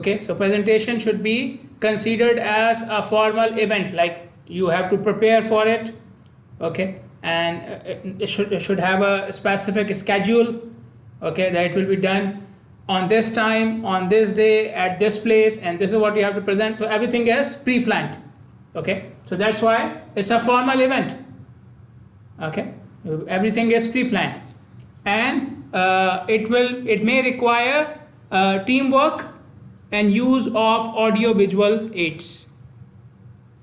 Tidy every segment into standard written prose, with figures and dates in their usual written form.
Okay, so presentation should be considered as a formal event, like you have to prepare for it. Okay, and it should have a specific schedule. Okay, that it will be done on this time, on this day, at this place, and this is what you have to present. So everything is pre-planned. Okay, so that's why it's a formal event. Okay, everything is pre-planned, and it may require teamwork and use of audio visual aids.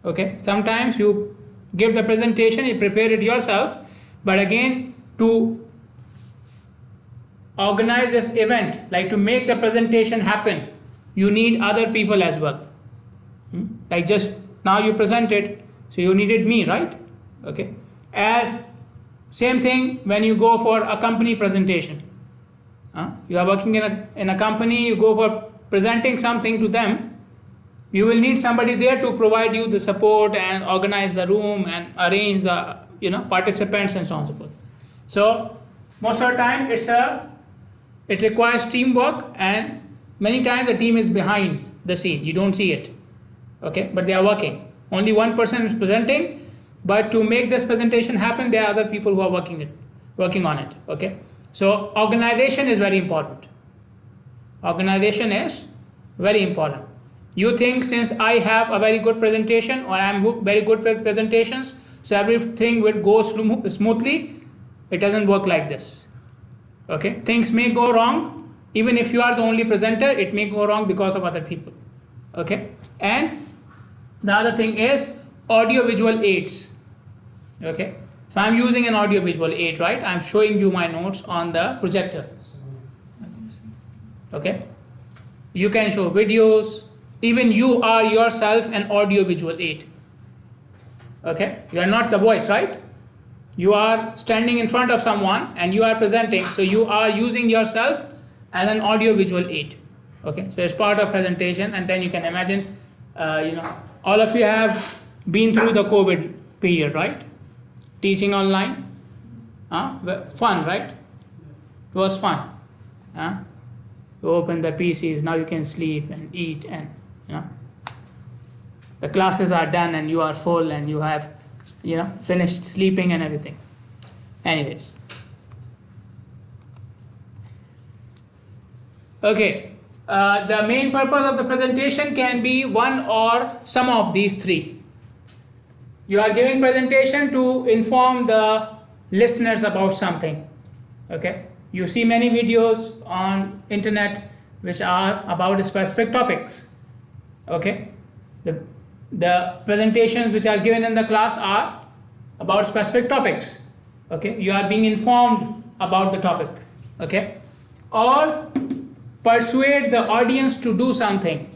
Okay, sometimes you give the presentation, you prepare it yourself, but again, to organize this event, like to make the presentation happen, you need other people as well. Like just now you presented, so you needed me, right? Okay, as same thing when you go for a company presentation. You are working in a company, you go for presenting something to them, you will need somebody there to provide you the support and organize the room and arrange the participants and so on and so forth. So most of the time it requires teamwork, and many times the team is behind the scene, you don't see it. Okay, but they are working, only one person is presenting, but to make this presentation happen there are other people who are working on it. Okay, so organization is very important. Organization is very important. You think since I have a very good presentation, or I am very good with presentations, so everything will go smoothly. It doesn't work like this. Okay, things may go wrong. Even if you are the only presenter, it may go wrong because of other people. Okay, and the other thing is audio visual aids. Okay, so I'm using an audio visual aid, right? I'm showing you my notes on the projector. Okay, you can show videos, even you are yourself an audio visual aid. Okay, you are not the voice, right? You are standing in front of someone and you are presenting, so you are using yourself as an audio visual aid. Okay, so it's part of presentation. And then you can imagine, all of you have been through the COVID period, right? Teaching online, fun, right? It was fun. You open the PCs, now you can sleep and eat, and the classes are done and you are full and you have finished sleeping and everything. Anyways, okay, the main purpose of the presentation can be one or some of these three. You are giving presentation to inform the listeners about something. Okay, you see many videos on internet which are about specific topics. Okay, the presentations which are given in the class are about specific topics. Okay, you are being informed about the topic. Okay, or persuade the audience to do something.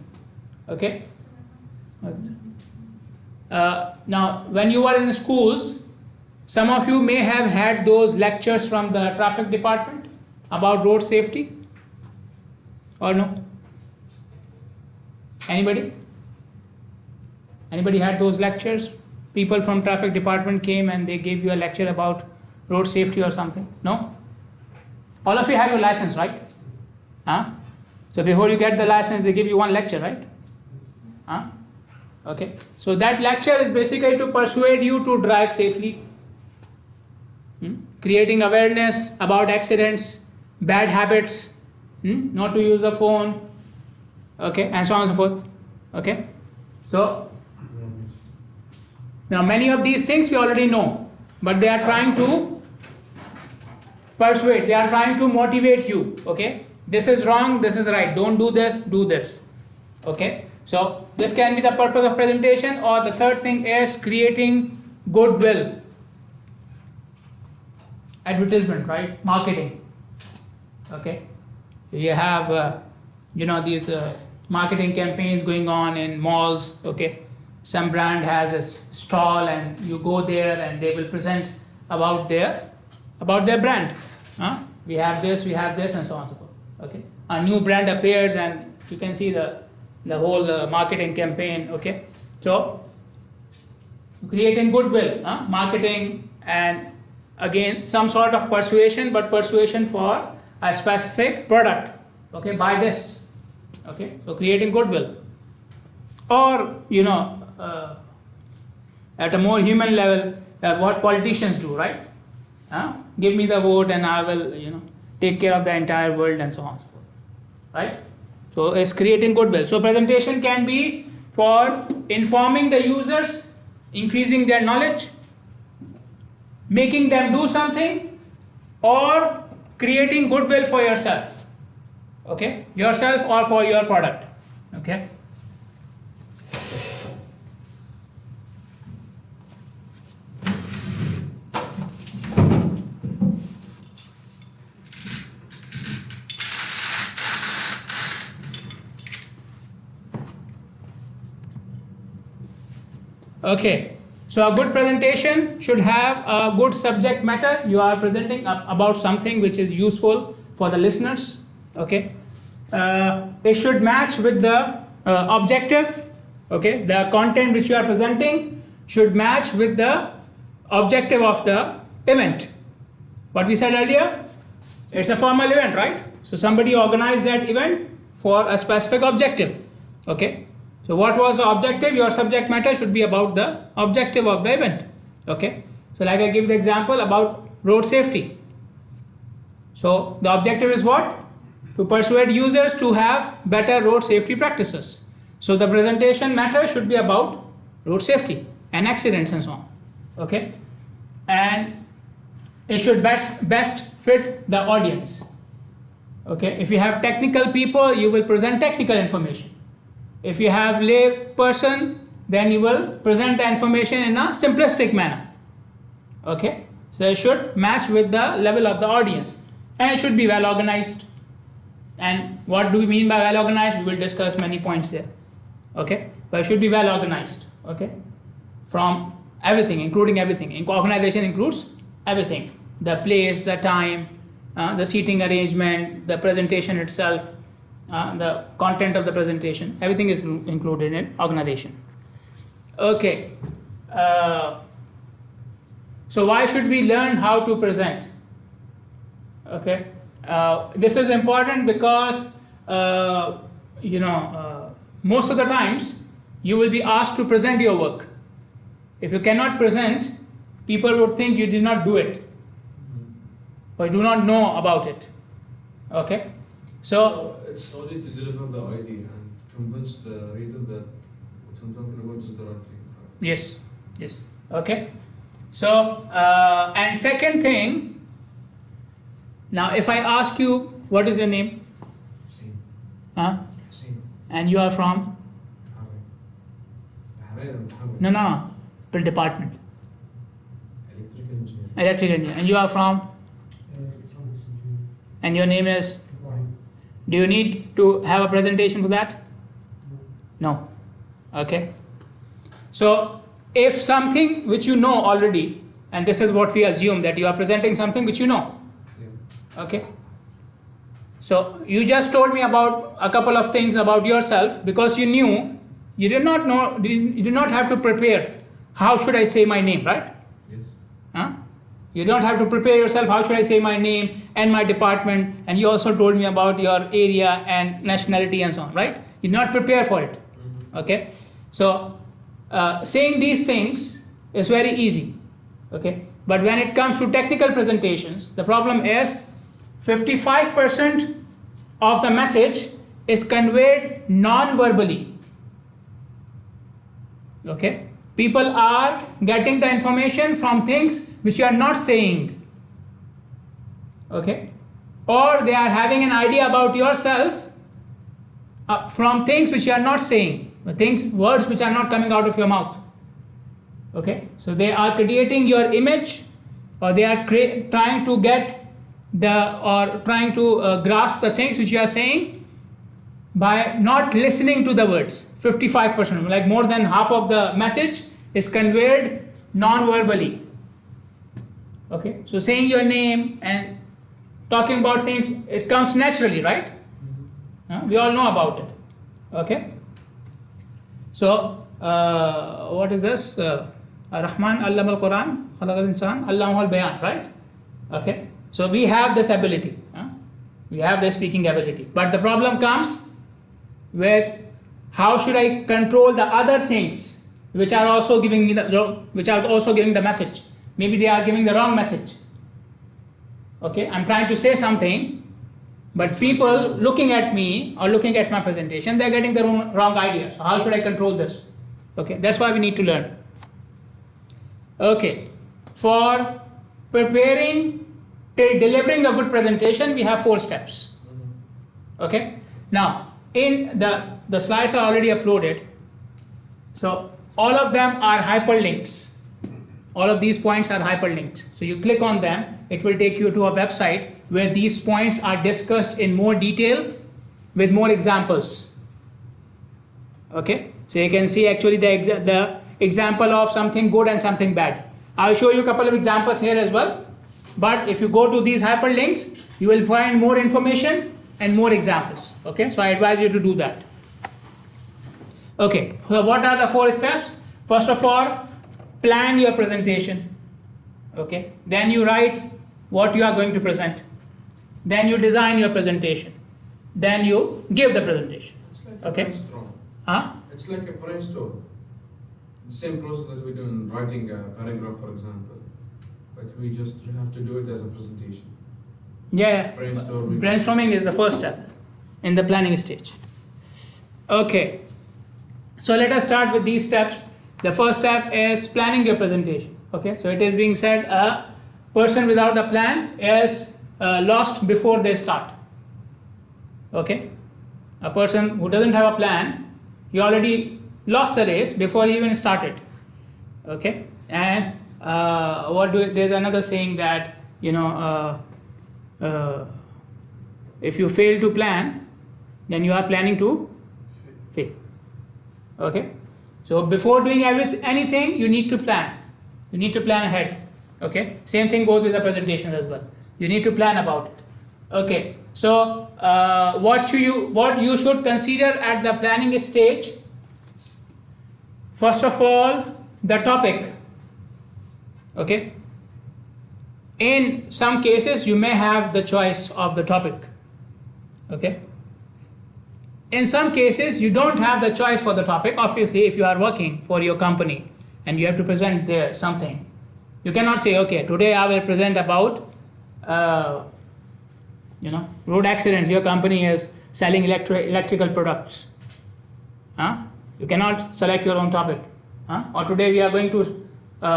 Okay, now when you are in schools, some of you may have had those lectures from the traffic department about road safety, or no? Anybody had those lectures? People from traffic department came and they gave you a lecture about road safety or something? No? All of you have your license, right? So before you get the license, they give you one lecture, right? Okay, so that lecture is basically to persuade you to drive safely, creating awareness about accidents, bad habits, not to use the phone, okay, and so on and so forth. Okay, so now many of these things we already know, but they are trying to persuade, they are trying to motivate you. Okay, this is wrong, this is right, don't do this, do this. Okay, so this can be the purpose of presentation. Or the third thing is creating goodwill, advertisement, right? Marketing. Okay, you have these marketing campaigns going on in malls. Okay, some brand has a stall and you go there and they will present about their brand. We have this, and so on and so forth. Okay, a new brand appears and you can see the whole marketing campaign. Okay, so creating goodwill, marketing, and again some sort of persuasion, but persuasion for a specific product. Okay, buy this, Okay, so creating goodwill. Or, at a more human level, what politicians do, right? Give me the vote and I will, take care of the entire world and so on and so forth, right? So it's creating goodwill. So presentation can be for informing the users, increasing their knowledge, making them do something, or creating goodwill for yourself. Okay, yourself or for your product. Okay. Okay, so a good presentation should have a good subject matter. You are presenting about something which is useful for the listeners. Okay, it should match with the objective. Okay, the content which you are presenting should match with the objective of the event. What we said earlier, it's a formal event, right? So somebody organized that event for a specific objective. Okay, so what was the objective? Your subject matter should be about the objective of the event. Okay, so like I give the example about road safety. So the objective is what? To persuade users to have better road safety practices. So the presentation matter should be about road safety and accidents and so on. Okay, and it should best fit the audience. Okay, if you have technical people, you will present technical information. If you have lay person, then you will present the information in a simplistic manner. Okay, so it should match with the level of the audience, and it should be well organized. And what do we mean by well organized? We will discuss many points there. Okay, but it should be well organized. Okay, from everything, including everything. Organization includes everything: the place, the time, the seating arrangement, the presentation itself, the content of the presentation. Everything is included in organization. Okay. So why should we learn how to present? Okay. This is important because most of the times you will be asked to present your work. If you cannot present, people would think you did not do it or do not know about it. Okay, so it's only to deliver the idea and convince the reader that what I'm talking about is the right thing. Yes, yes. Okay, so and second thing, now if I ask you what is your name? Same. Huh? Same. And you are from? No, the department. Electrical engineer. Electrical engineer. And you are from? Electronics engineer. And your name is? Do you need to have a presentation for that? No. Okay. So if something which you know already, and this is what we assume, that you are presenting something which you know. Yeah. Okay. So you just told me about a couple of things about yourself because you knew, you did not know, you did not have to prepare. How should I say my name, right? Yes. Huh? You don't have to prepare yourself. How should I say my name and my department? And you also told me about your area and nationality and so on, right? You did not prepare for it. Mm-hmm. Okay. So saying these things is very easy. Okay. But when it comes to technical presentations, the problem is 55% of the message is conveyed non-verbally. Okay. People are getting the information from things which you are not saying. Okay. Or they are having an idea about yourself from things which you are not saying. Words which are not coming out of your mouth. Okay. So they are creating your image, or they are trying to get trying to grasp the things which you are saying by not listening to the words. 55%, like more than half of the message is conveyed non-verbally. Okay, so saying your name and talking about things, it comes naturally, right? Mm-hmm. We all know about it. Okay, so what is this? Rahman allama al-Quran, khalaq al-insan, allama al-bayan, right? Okay, so we have this ability. We have the speaking ability, but the problem comes with how should I control the other things which are also giving me the message. Maybe they are giving the wrong message. Okay, I'm trying to say something, but people looking at me or looking at my presentation, they're getting the wrong idea. So how should I control this? Okay, that's why we need to learn. Okay, for preparing till delivering a good presentation, we have 4 steps. Okay, now in the slides are already uploaded, so all of them are hyperlinks. All of these points are hyperlinks. So you click on them, it will take you to a website where these points are discussed in more detail with more examples. Okay, so you can see actually the example of something good and something bad. I'll show you a couple of examples here as well. But if you go to these hyperlinks, you will find more information and more examples. Okay, so I advise you to do that. Okay, so what are the 4 steps? First of all, plan your presentation. Okay, then you write what you are going to present. Then you design your presentation. Then you give the presentation. It's like Okay. a brainstorm. Huh? It's like a brainstorm. The same process that we do in writing a paragraph, for example. But we just have to do it as a presentation. Yeah, Brainstorming. brainstorming is the first step in the planning stage. Okay, so let us start with these steps. The first step is planning your presentation. Okay, so it is being said a person without a plan is lost before they start. Okay, a person who doesn't have a plan, he already lost the race before he even started. Okay, and there's another saying that, you know, if you fail to plan, then you are planning to fail. Okay, so before doing anything, you need to plan. You need to plan ahead. Okay, same thing goes with the presentation as well. You need to plan about it. Okay, so what you should consider at the planning stage. First of all, the topic. Okay, in some cases you may have the choice of the topic. Okay, in some cases you don't have the choice for the topic. Obviously, if you are working for your company and you have to present there something, you cannot say, okay, today I will present about road accidents. Your company is selling electrical products. You cannot select your own topic. Or today we are going to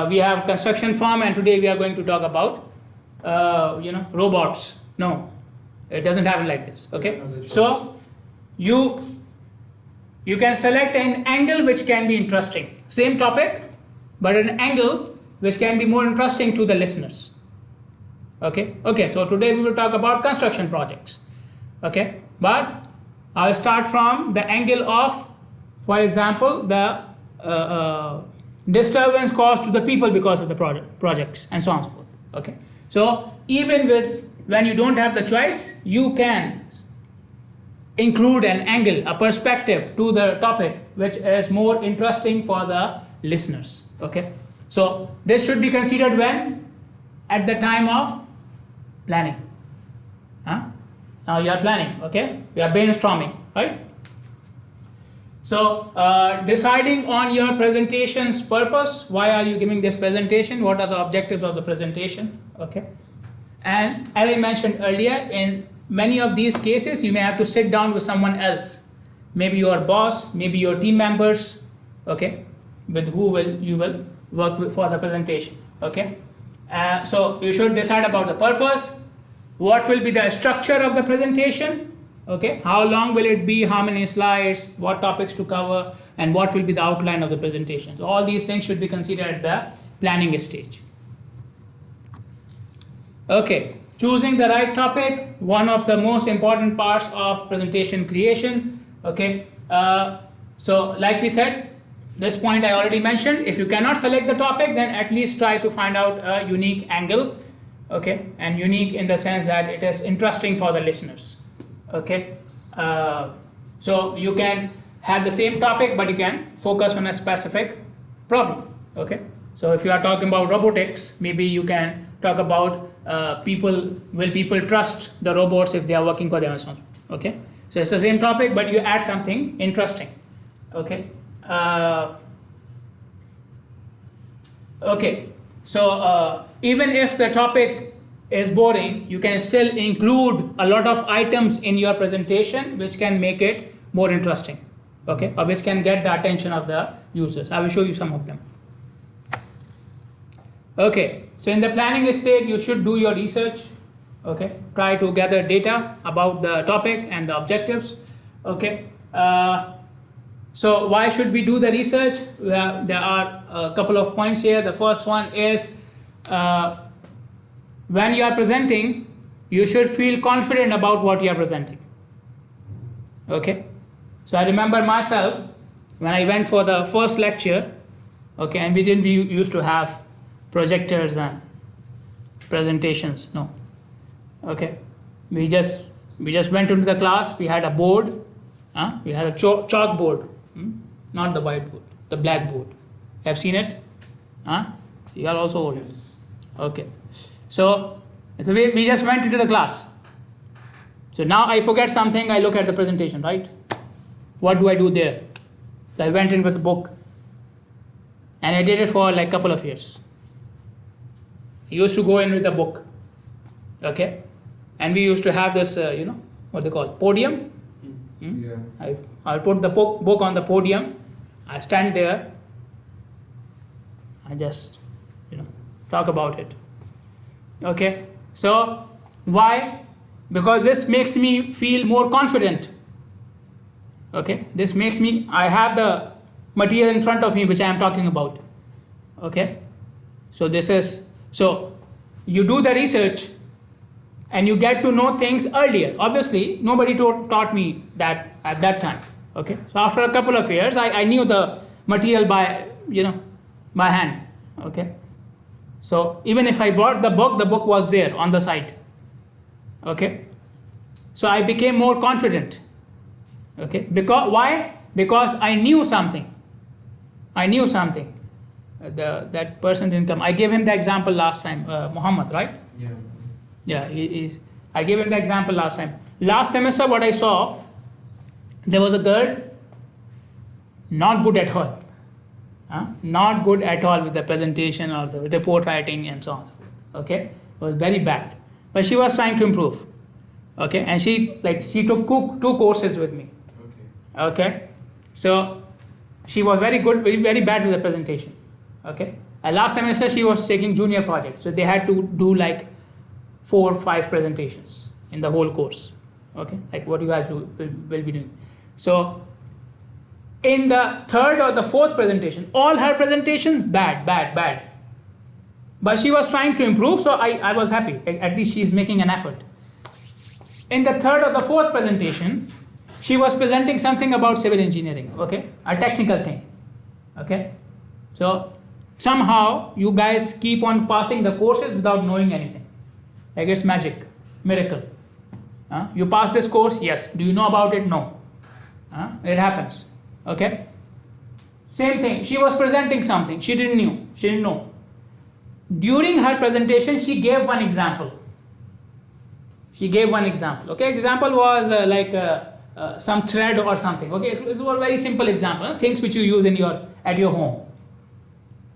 we have construction firm, and today we are going to talk about robots. No, it doesn't happen like this. Okay, so you can select an angle which can be interesting. Same topic, but an angle which can be more interesting to the listeners. Okay, so today we will talk about construction projects. Okay, but I'll start from the angle of, for example, the disturbance caused to the people because of the projects and so on and so forth. Okay, so even when you don't have the choice, you can include an angle, a perspective to the topic which is more interesting for the listeners. Okay, so this should be considered when? At the time of planning. Now you are planning. Okay, we are brainstorming, right? So deciding on your presentation's purpose. Why are you giving this presentation? What are the objectives of the presentation? Okay, and as I mentioned earlier, in many of these cases you may have to sit down with someone else, maybe your boss, maybe your team members, okay, with who you will work with for the presentation. Okay, so you should decide about the purpose, what will be the structure of the presentation. Okay, how long will it be, how many slides, what topics to cover, and what will be the outline of the presentation. So all these things should be considered at the planning stage. Okay, choosing the right topic, one of the most important parts of presentation creation. Okay, so like we said, this point I already mentioned, if you cannot select the topic, then at least try to find out a unique angle. Okay, and unique in the sense that it is interesting for the listeners. Okay, so you can have the same topic, but you can focus on a specific problem. Okay, so if you are talking about robotics, maybe you can talk about will people trust the robots if they are working for them. Okay, So it's the same topic, but you add something interesting. Okay. Okay. So even if the topic is boring, you can still include a lot of items in your presentation which can make it more interesting. Okay, or which can get the attention of the users. I will show you some of them. Okay, so in the planning stage, you should do your research. Okay, try to gather data about the topic and the objectives. Okay, so why should we do the research? There are a couple of points here. The first one is when you are presenting, you should feel confident about what you are presenting. Okay, so I remember myself when I went for the first lecture. Okay, and we used to have projectors and presentations. No. Okay, we just went into the class. We had a board. We had a chalkboard, not the whiteboard, the blackboard. Have seen it? You are also old. Yes. Okay, so we just went into the class. So now I forget something. I look at the presentation, right? What do I do there? So I went in with the book, and I did it for like a couple of years. I used to go in with a book, okay, and we used to have this, what they call podium. Yeah. I put the book on the podium. I stand there. I just, talk about it. Okay, so why? Because this makes me feel more confident. Okay, this makes me, I have the material in front of me which I am talking about. Okay, so so you do the research and you get to know things earlier. Obviously, nobody taught me that at that time. Okay, so after a couple of years, I knew the material by hand. Okay, so even if I bought the book was there on the side. Okay, so I became more confident. Okay, because why? Because I knew something. That person didn't come. I gave him the example last time, Muhammad, right? Yeah. Yeah, I gave him the example last time. Last semester, what I saw, there was a girl, not good at all. Not good at all with the presentation or the report writing and so on. Okay, it was very bad. But she was trying to improve. Okay, and she took two courses with me. Okay, so she was very good, very bad with the presentation. Okay, and last semester she was taking junior project, so they had to do like 4 or 5 presentations in the whole course. Okay, like what you guys will be doing. So in the 3rd or the 4th presentation, all her presentations bad. But she was trying to improve, so I was happy. At least she is making an effort. In the 3rd or the 4th presentation, she was presenting something about civil engineering, okay, a technical thing. Okay, so somehow you guys keep on passing the courses without knowing anything. Like it's magic, miracle. You pass this course, yes. Do you know about it? No. It happens. Okay. Same thing. She was presenting something. She didn't know. During her presentation, she gave one example. Okay. Example was some thread or something. Okay. It was a very simple example. Things which you use at your home.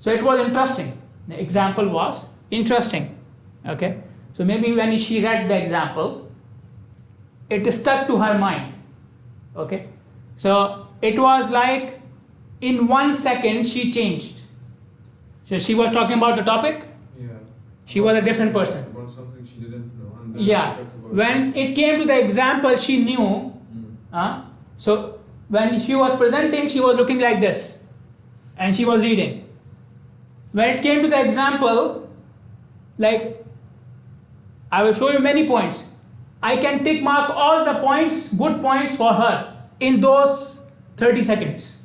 So it was interesting. The example was interesting. Okay. So maybe when she read the example, it stuck to her mind. Okay. So it was like in 1 second she changed. So she was talking about the topic. Yeah. She was a different person. About something she didn't know. And then Yeah. she talked about When it came to the example, she knew. So when she was presenting, she was looking like this, and she was reading. When it came to the example, like I will show you many points. I can tick mark all the points, good points for her in those 30 seconds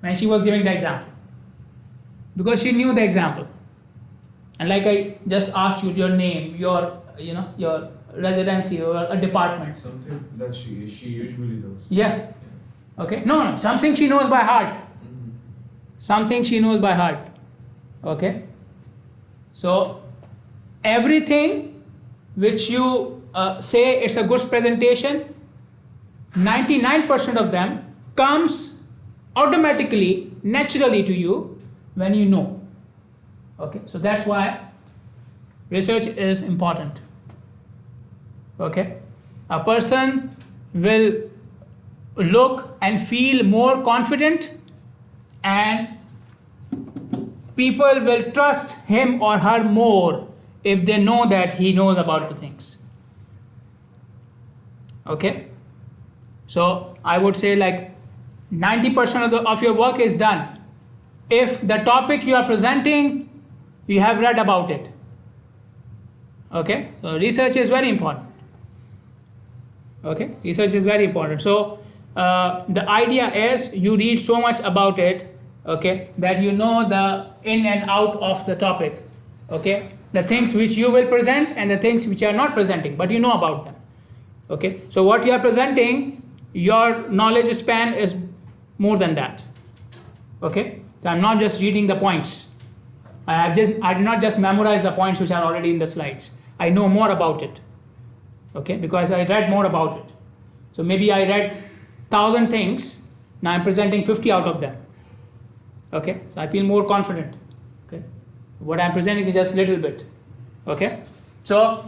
when she was giving the example, because she knew the example. And like I just asked you your name, your residency or a department. something that she usually does. Yeah. Okay. No, something she knows by heart. Something she knows by heart. Okay. So everything which you say it's a good presentation, 99% of them comes automatically, naturally to you when you know. Okay, so that's why research is important. Okay, a person will look and feel more confident, and people will trust him or her more if they know that he knows about the things. Okay, so I would say like 90% of your work is done if the topic you are presenting, you have read about it. Okay, so research is very important. Okay, research is very important. So the idea is you read so much about it, okay, that you know the in and out of the topic. Okay, the things which you will present and the things which you are not presenting, but you know about them. Okay, so what you are presenting, your knowledge span is more than that. Okay, so I'm not just reading the points. I did not just memorize the points which are already in the slides. I know more about it. Okay, because I read more about it. So maybe I read 1,000 things. Now I'm presenting 50 out of them. Okay, so I feel more confident. Okay, what I'm presenting is just a little bit. Okay, so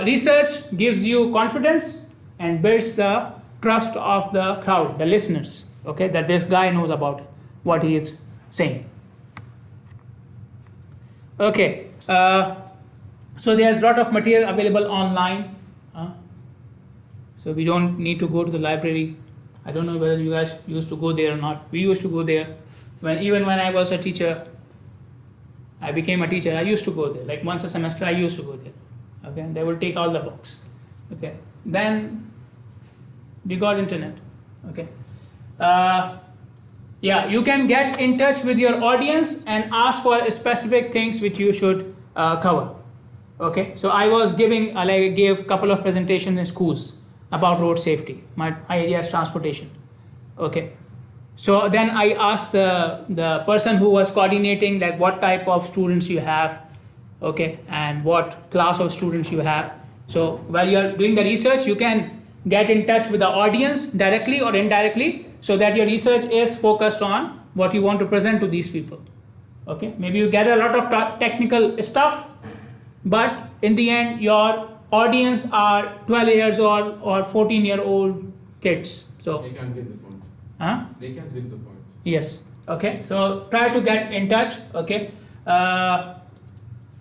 research gives you confidence and builds the trust of the crowd, the listeners. Okay, that this guy knows about what he is saying. Okay, so there's a lot of material available online. So we don't need to go to the library. I don't know whether you guys used to go there or not. We used to go there. Even when I was a teacher, I became a teacher, I used to go there. Like once a semester, I used to go there. Okay, they will take all the books. Okay, then we got internet. Okay, yeah, you can get in touch with your audience and ask for specific things which you should cover. Okay, so I was giving, like I gave a couple of presentations in schools about road safety. My area is transportation. Okay, so then I asked the person who was coordinating, like what type of students you have, okay, and what class of students you have. So while you are doing the research, you can get in touch with the audience directly or indirectly, so that your research is focused on what you want to present to these people. Okay, maybe you gather a lot of technical stuff, but in the end your audience are 12 years old or 14-year-old kids. So they can't get the point. Huh? They can't get the point. Yes. Okay, so try to get in touch. Okay,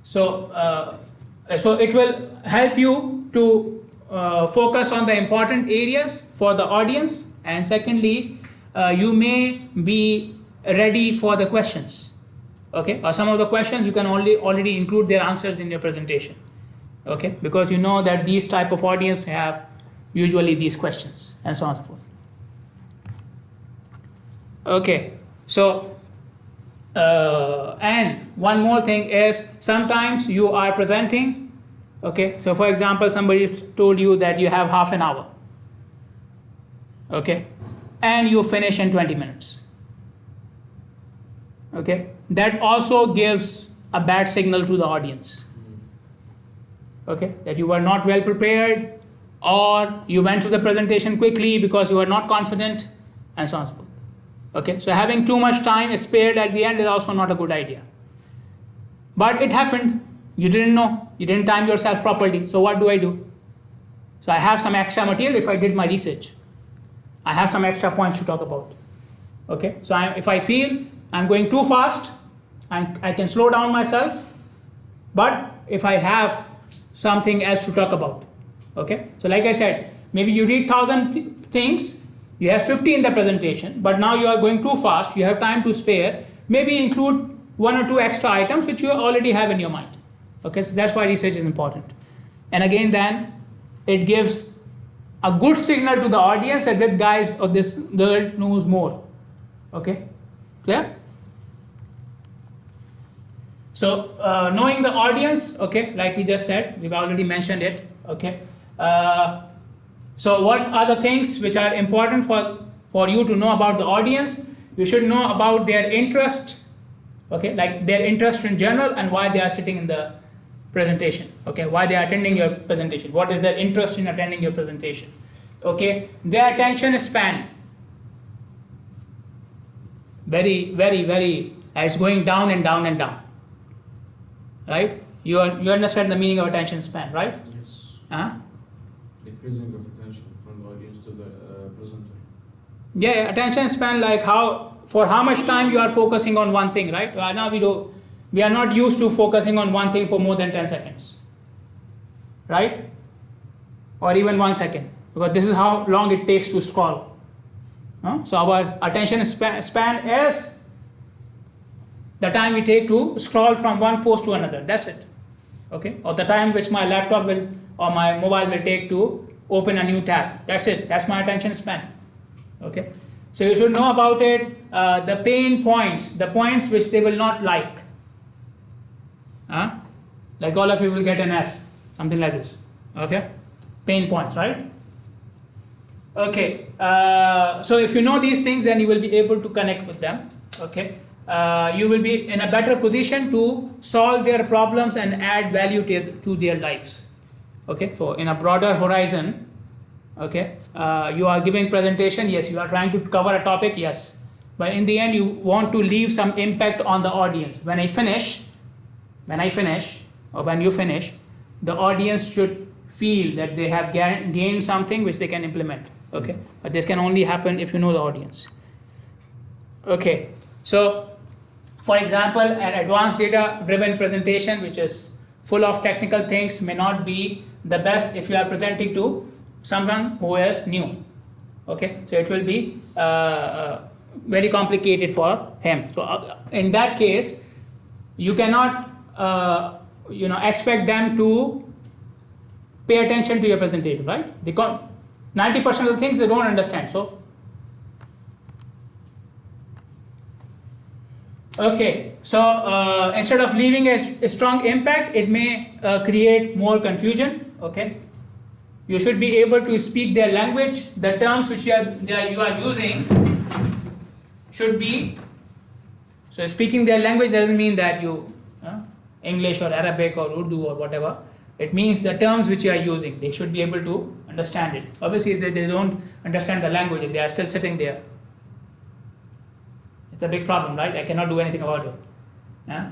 so it will help you to focus on the important areas for the audience, and secondly, you may be ready for the questions. Okay, or some of the questions you can already include their answers in your presentation. Okay, because you know that these type of audience have usually these questions, and so on and so forth. Okay, so and one more thing is, sometimes you are presenting. Okay, so for example, somebody told you that you have half an hour. Okay, and you finish in 20 minutes. Okay, that also gives a bad signal to the audience. Okay, that you were not well prepared, or you went through the presentation quickly because you were not confident, and so on and so forth. Okay, so having too much time spared at the end is also not a good idea. But it happened, you didn't know, you didn't time yourself properly, so what do? So I have some extra material if I did my research. I have some extra points to talk about. Okay, so if I feel I'm going too fast, I can slow down myself, but if I have something else to talk about. Okay, so like I said, maybe you read 1,000 things, you have 50 in the presentation, but now you are going too fast, you have time to spare, maybe include 1 or 2 extra items which you already have in your mind. Okay, so that's why research is important. And again, then it gives a good signal to the audience that this guy or this girl knows more. Okay, clear? So knowing the audience, okay, like we just said, we've already mentioned it. Okay, so what are the things which are important for you to know about the audience? You should know about their interest, okay, like their interest in general and why they are sitting in the presentation. Okay, why they are attending your presentation, what is their interest in attending your presentation. okay, their attention span, very, it's going down and down and down, right? You understand the meaning of attention span, right? Yes. Huh? Decreasing of attention from the audience to the presenter. Yeah, attention span, like for how much time you are focusing on one thing, right? Right now we are not used to focusing on one thing for more than 10 seconds, right? Or even 1 second, because this is how long it takes to scroll. So our attention span is the time we take to scroll from one post to another. That's it. Okay, or the time which my laptop will or my mobile will take to open a new tab. That's it. That's my attention span. Okay, so you should know about it. The pain points, the points which they will not like. Like all of you will get an F, something like this. Okay, pain points, right? Okay, so if you know these things, then you will be able to connect with them. Okay, you will be in a better position to solve their problems and add value to their lives. Okay, so in a broader horizon, okay, you are giving presentation, yes, you are trying to cover a topic, yes, but in the end you want to leave some impact on the audience. When I finish, or when you finish, the audience should feel that they have gained something which they can implement. Okay, but this can only happen if you know the audience. Okay, so for example, an advanced data driven presentation which is full of technical things may not be the best if you are presenting to someone who is new. Okay, so it will be very complicated for him. So in that case, you cannot expect them to pay attention to your presentation, right? Because 90% of the things they don't understand. So okay, so instead of leaving a strong impact, it may create more confusion. Okay, you should be able to speak their language. The terms which you are using should be, so speaking their language doesn't mean that you English or Arabic or Urdu or whatever. It means the terms which you are using, they should be able to understand it. Obviously, they don't understand the language, they are still sitting there. It's a big problem, right? I cannot do anything about it.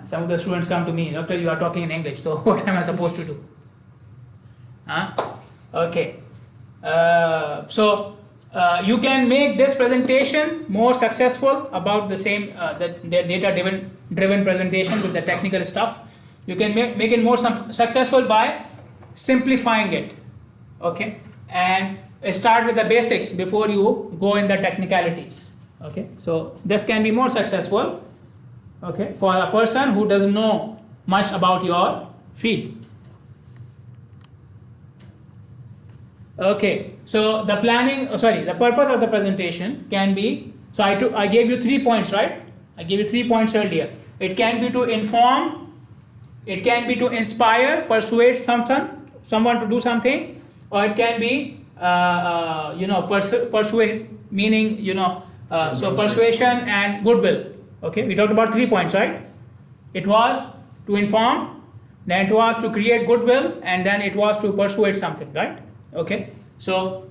Some of the students come to me, doctor, you are talking in English, so what am I supposed to do? Okay. So you can make this presentation more successful about the same the data driven presentation with the technical stuff. You can make it more successful by simplifying it. Okay, and start with the basics before you go in the technicalities. Okay, so this can be more successful, okay, for a person who doesn't know much about your field. Okay, so the purpose of the presentation can be, so I gave you 3 points, right? I gave you 3 points earlier. It can be to inform, it can be to inspire, persuade someone to do something, or it can be persuade, meaning so persuasion and goodwill. Okay, we talked about 3 points, right? It was to inform, then it was to create goodwill, and then it was to persuade something, right? Okay, so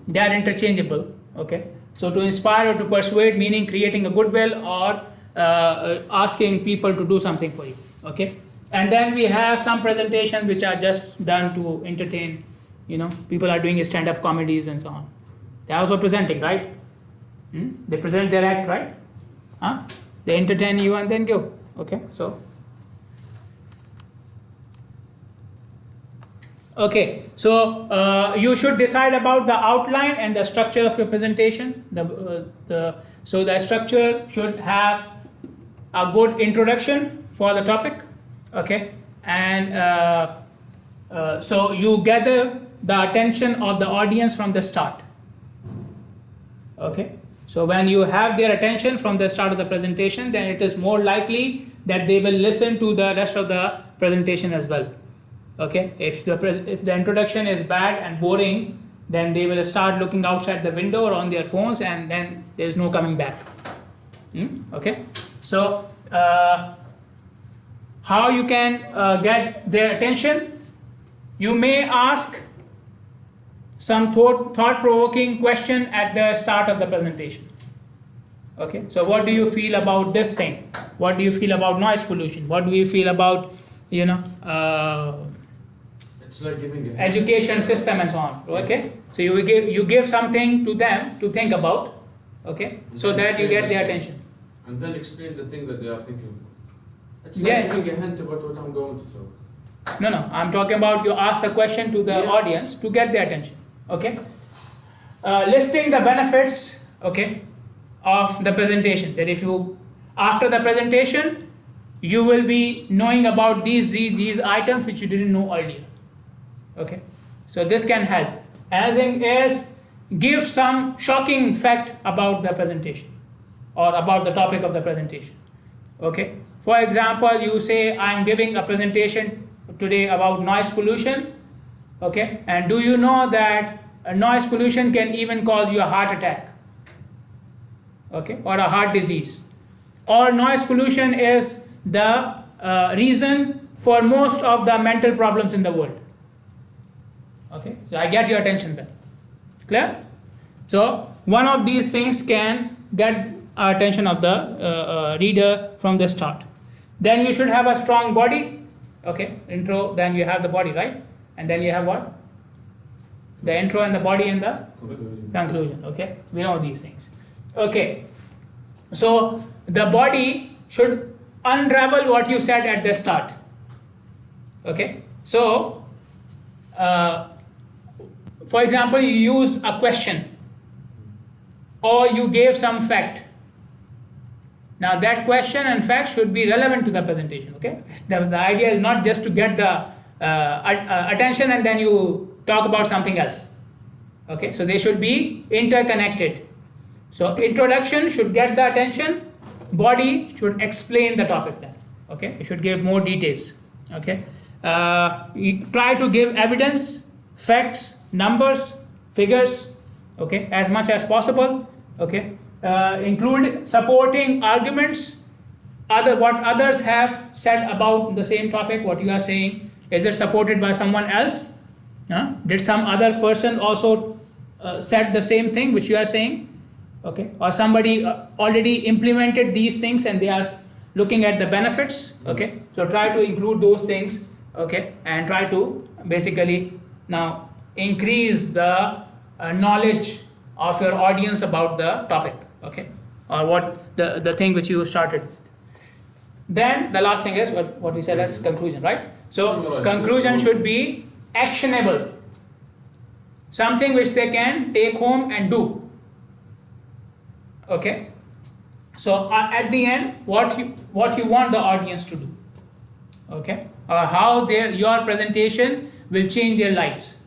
they are interchangeable. Okay, so to inspire or to persuade, meaning creating a goodwill or asking people to do something for you. Okay, and then we have some presentations which are just done to entertain. People are doing stand-up comedies and so on. They are also presenting, right? They present their act, right? They entertain you and then go. Okay, so okay, so you should decide about the outline and the structure of your presentation. So the structure should have a good introduction for the topic. Okay, and so you gather the attention of the audience from the start. Okay, so when you have their attention from the start of the presentation, then it is more likely that they will listen to the rest of the presentation as well. Okay, if the introduction is bad and boring, then they will start looking outside the window or on their phones, and then there is no coming back. Okay, so how you can get their attention? You may ask some thought-provoking question at the start of the presentation. Okay, so what do you feel about this thing? What do you feel about noise pollution? What do you feel about, It's like giving a education system and so on? Okay, so you give something to them to think about. Okay, so that you get their attention. And then explain the thing that they are thinking about. It's Yeah. like giving a hint about what I'm going to talk. No, I'm talking about you ask a question to the Yeah. audience to get their attention. Okay, listing the benefits. Okay, of the presentation. That if you after the presentation, you will be knowing about these items which you didn't know earlier. Okay, so this can help. Another thing is give some shocking fact about the presentation or about the topic of the presentation. Okay, for example, you say I'm giving a presentation today about noise pollution. Okay, and do you know that noise pollution can even cause you a heart attack? Okay, or a heart disease, or noise pollution is the reason for most of the mental problems in the world. Okay, so I get your attention then. Clear? So one of these things can get attention of the reader from the start. Then you should have a strong body. Okay, intro, then you have the body, right? And then you have what? The intro and the body and the conclusion. Okay, we know these things. Okay, so the body should unravel what you said at the start. Okay, so for example, you used a question or you gave some fact. Now that question and fact should be relevant to the presentation. Okay, the idea is not just to get the attention and then you talk about something else. Okay, so they should be interconnected. So introduction should get the attention, body should explain the topic then. Okay, you should give more details. Okay, you try to give evidence, facts, numbers, figures. Okay, as much as possible. Okay, include supporting arguments, what others have said about the same topic. What you are saying, is it supported by someone else? Did some other person also said the same thing which you are saying? Okay, or somebody already implemented these things and they are looking at the benefits. Okay, so try to include those things. Okay, and try to basically now increase the knowledge of your audience about the topic. Okay, or what the thing which you started with. Then the last thing is what we said as conclusion, right? So conclusion should be actionable, something which they can take home and do. Okay, so at the end, what you want the audience to do. Okay, or how your presentation will change their lives.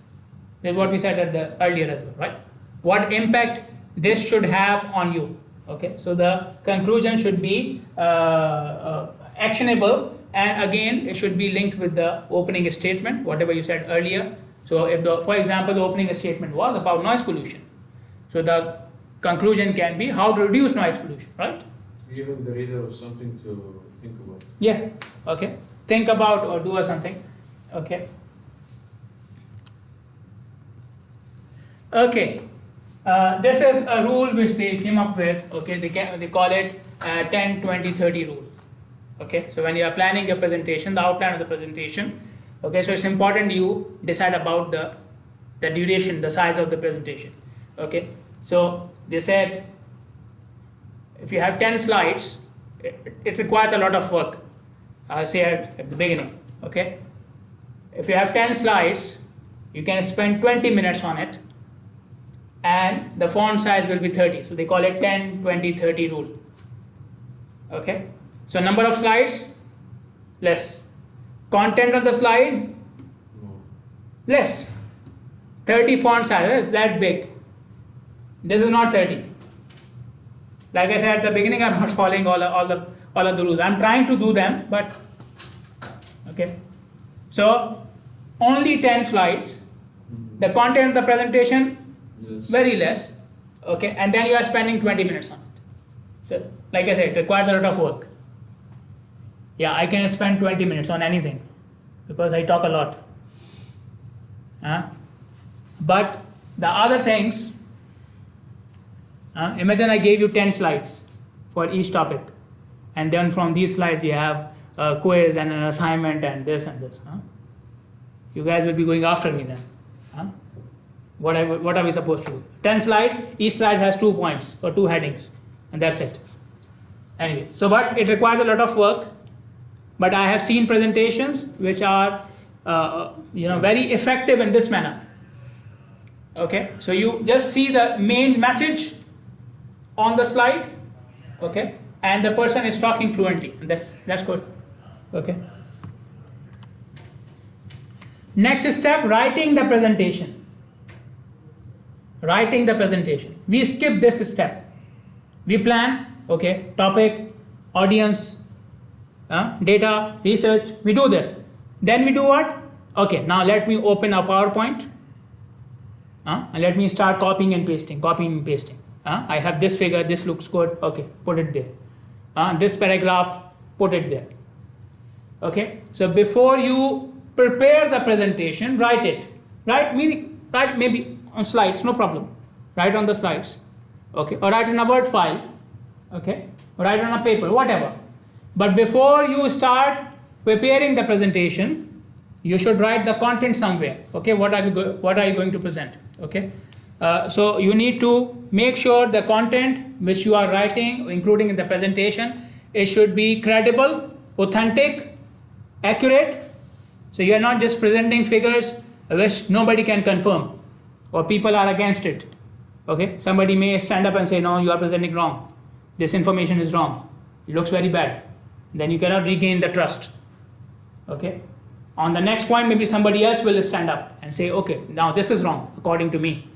That's what we said at the earlier as well, right? What impact this should have on you. Okay, so the conclusion should be actionable, and again it should be linked with the opening statement, whatever you said earlier. So if for example, the opening statement was about noise pollution, so the conclusion can be how to reduce noise pollution, right? Giving the reader something to think about. Yeah, okay, think about or do or something. Okay, this is a rule which they came up with. Okay, they call it 10-20-30 rule. Okay, so when you are planning your presentation, the outline of the presentation, okay, so it's important you decide about the duration, the size of the presentation. Okay, so they said if you have 10 slides, it requires a lot of work. I say at the beginning. Okay, if you have 10 slides, you can spend 20 minutes on it, and the font size will be 30. So they call it 10-20-30 rule. Okay, so number of slides, less. Content of the slide, less. 30 font size is that big. This is not 30. Like I said at the beginning, I'm not following all of the rules. I'm trying to do them, but okay. So only 10 slides. The content of the presentation, very less. Okay, and then you are spending 20 minutes on it. So like I said, it requires a lot of work. Yeah, I can spend 20 minutes on anything because I talk a lot. But the other things, imagine I gave you 10 slides for each topic, and then from these slides you have a quiz and an assignment and this and this. You guys will be going after me then. What are we supposed to do? 10 slides, each slide has 2 points or 2 headings, and that's it. Anyway, so but it requires a lot of work, but I have seen presentations which are very effective in this manner. Okay, so you just see the main message on the slide, okay, and the person is talking fluently, and that's good. Okay. Next step, writing the presentation. Writing the presentation. We skip this step. We plan, okay, topic, audience, data, research. We do this. Then we do what? Okay, now let me open a PowerPoint. And let me start copying and pasting. I have this figure, this looks good. Okay, put it there. This paragraph, put it there. Okay, so before you prepare the presentation, write it. Write maybe on slides, no problem. Write on the slides. Okay, or write in a Word file. Okay, or write on a paper, whatever. But before you start preparing the presentation, you should write the content somewhere. Okay, what are you going to present? Okay, so you need to make sure the content which you are writing, including in the presentation, it should be credible, authentic, accurate. So you are not just presenting figures which nobody can confirm, or people are against it. Okay, somebody may stand up and say, no, you are presenting wrong. This information is wrong. It looks very bad. Then you cannot regain the trust. Okay. On the next point, maybe somebody else will stand up and say, okay, now this is wrong according to me.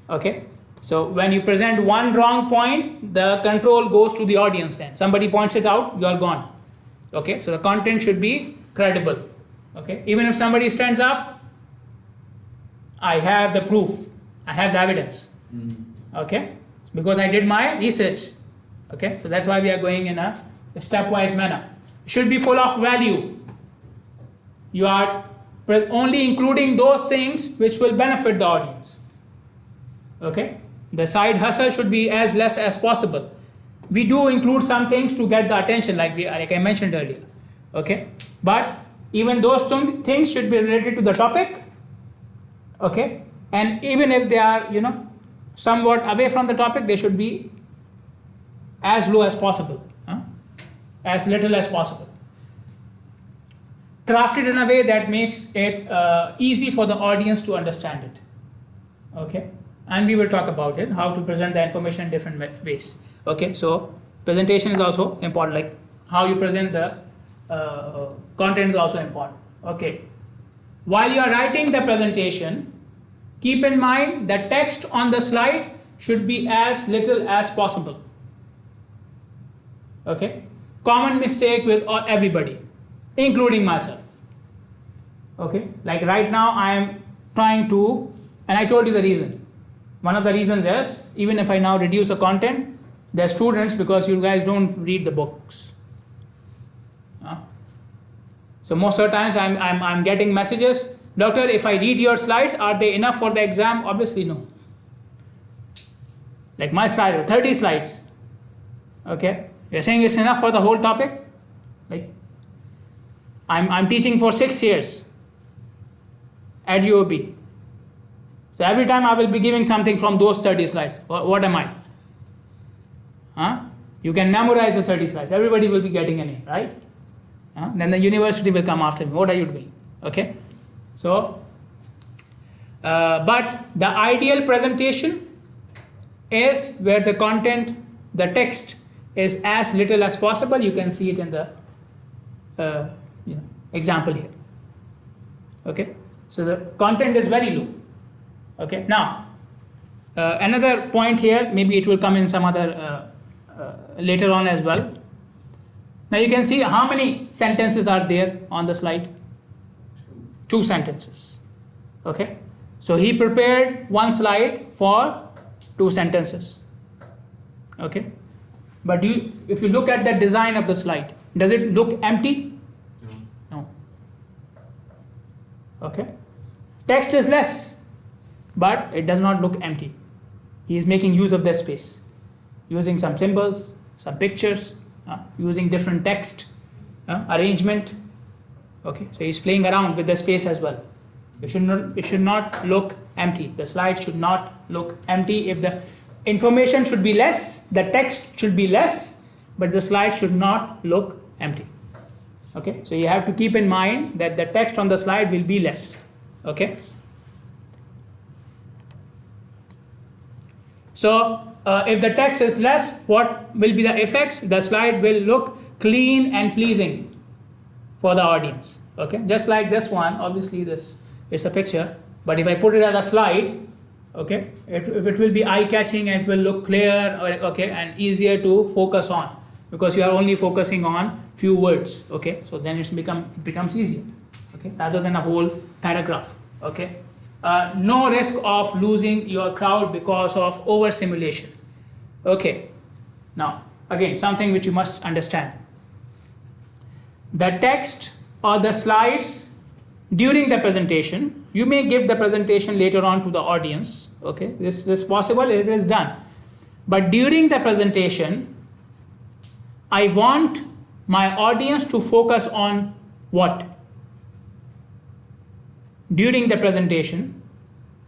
Okay. So when you present one wrong point, the control goes to the audience then. Somebody points it out, you are gone. Okay. So the content should be credible. Okay. Even if somebody stands up, I have the proof. I have the evidence. Okay. Because I did my research. Okay. So that's why we are going in a stepwise manner. It should be full of value. You are only including those things which will benefit the audience. Okay. The side hustle should be as less as possible. We do include some things to get the attention, like I mentioned earlier. Okay. But even those things should be related to the topic. Okay. And even if they are, somewhat away from the topic, they should be as low as possible, as little as possible. Crafted in a way that makes it easy for the audience to understand it. Okay, and we will talk about it, how to present the information in different ways. Okay, so presentation is also important, like how you present the content is also important. Okay, while you are writing the presentation, keep in mind the text on the slide should be as little as possible. Okay, common mistake with everybody, including myself. Okay, like right now I am trying to, and I told you the reason. One of the reasons is, even if I now reduce the content, the students, because you guys don't read the books. So most of the times I'm getting messages, doctor, if I read your slides, are they enough for the exam? Obviously no. Like my slides, 30 slides. Okay, you're saying it's enough for the whole topic? Like I'm teaching for 6 years at UOB. So every time I will be giving something from those 30 slides. What am I? You can memorize the 30 slides. Everybody will be getting an A, right? Then the university will come after me. What are you doing? Okay. So, but the ideal presentation is where the content, the text is as little as possible. You can see it in the example here. Okay. So the content is very low. Okay. Now, another point here, maybe it will come in some other later on as well. Now you can see how many sentences are there on the slide. 2 sentences. Okay. So he prepared one slide for 2 sentences. Okay. But if you look at the design of the slide, does it look empty? No. Okay. Text is less. but it does not look empty. He is making use of the space, using some symbols, some pictures, using different text arrangement. Okay, so he's playing around with the space as well. It should not look empty. The slide should not look empty. If the information should be less, the text should be less, but the slide should not look empty. Okay, so you have to keep in mind that the text on the slide will be less. Okay. So if the text is less, what will be the effects? The slide will look clean and pleasing for the audience. Okay, just like this one. Obviously, this is a picture, but if I put it as a slide, okay, if it will be eye-catching and it will look clear, okay, and easier to focus on, because you are only focusing on few words. Okay, so then it becomes easier. Okay, rather than a whole paragraph. Okay. No risk of losing your crowd because of overstimulation. Okay, now again, something which you must understand. The text or the slides during the presentation, you may give the presentation later on to the audience. Okay, this is possible, it is done. But during the presentation, I want my audience to focus on what? During the presentation,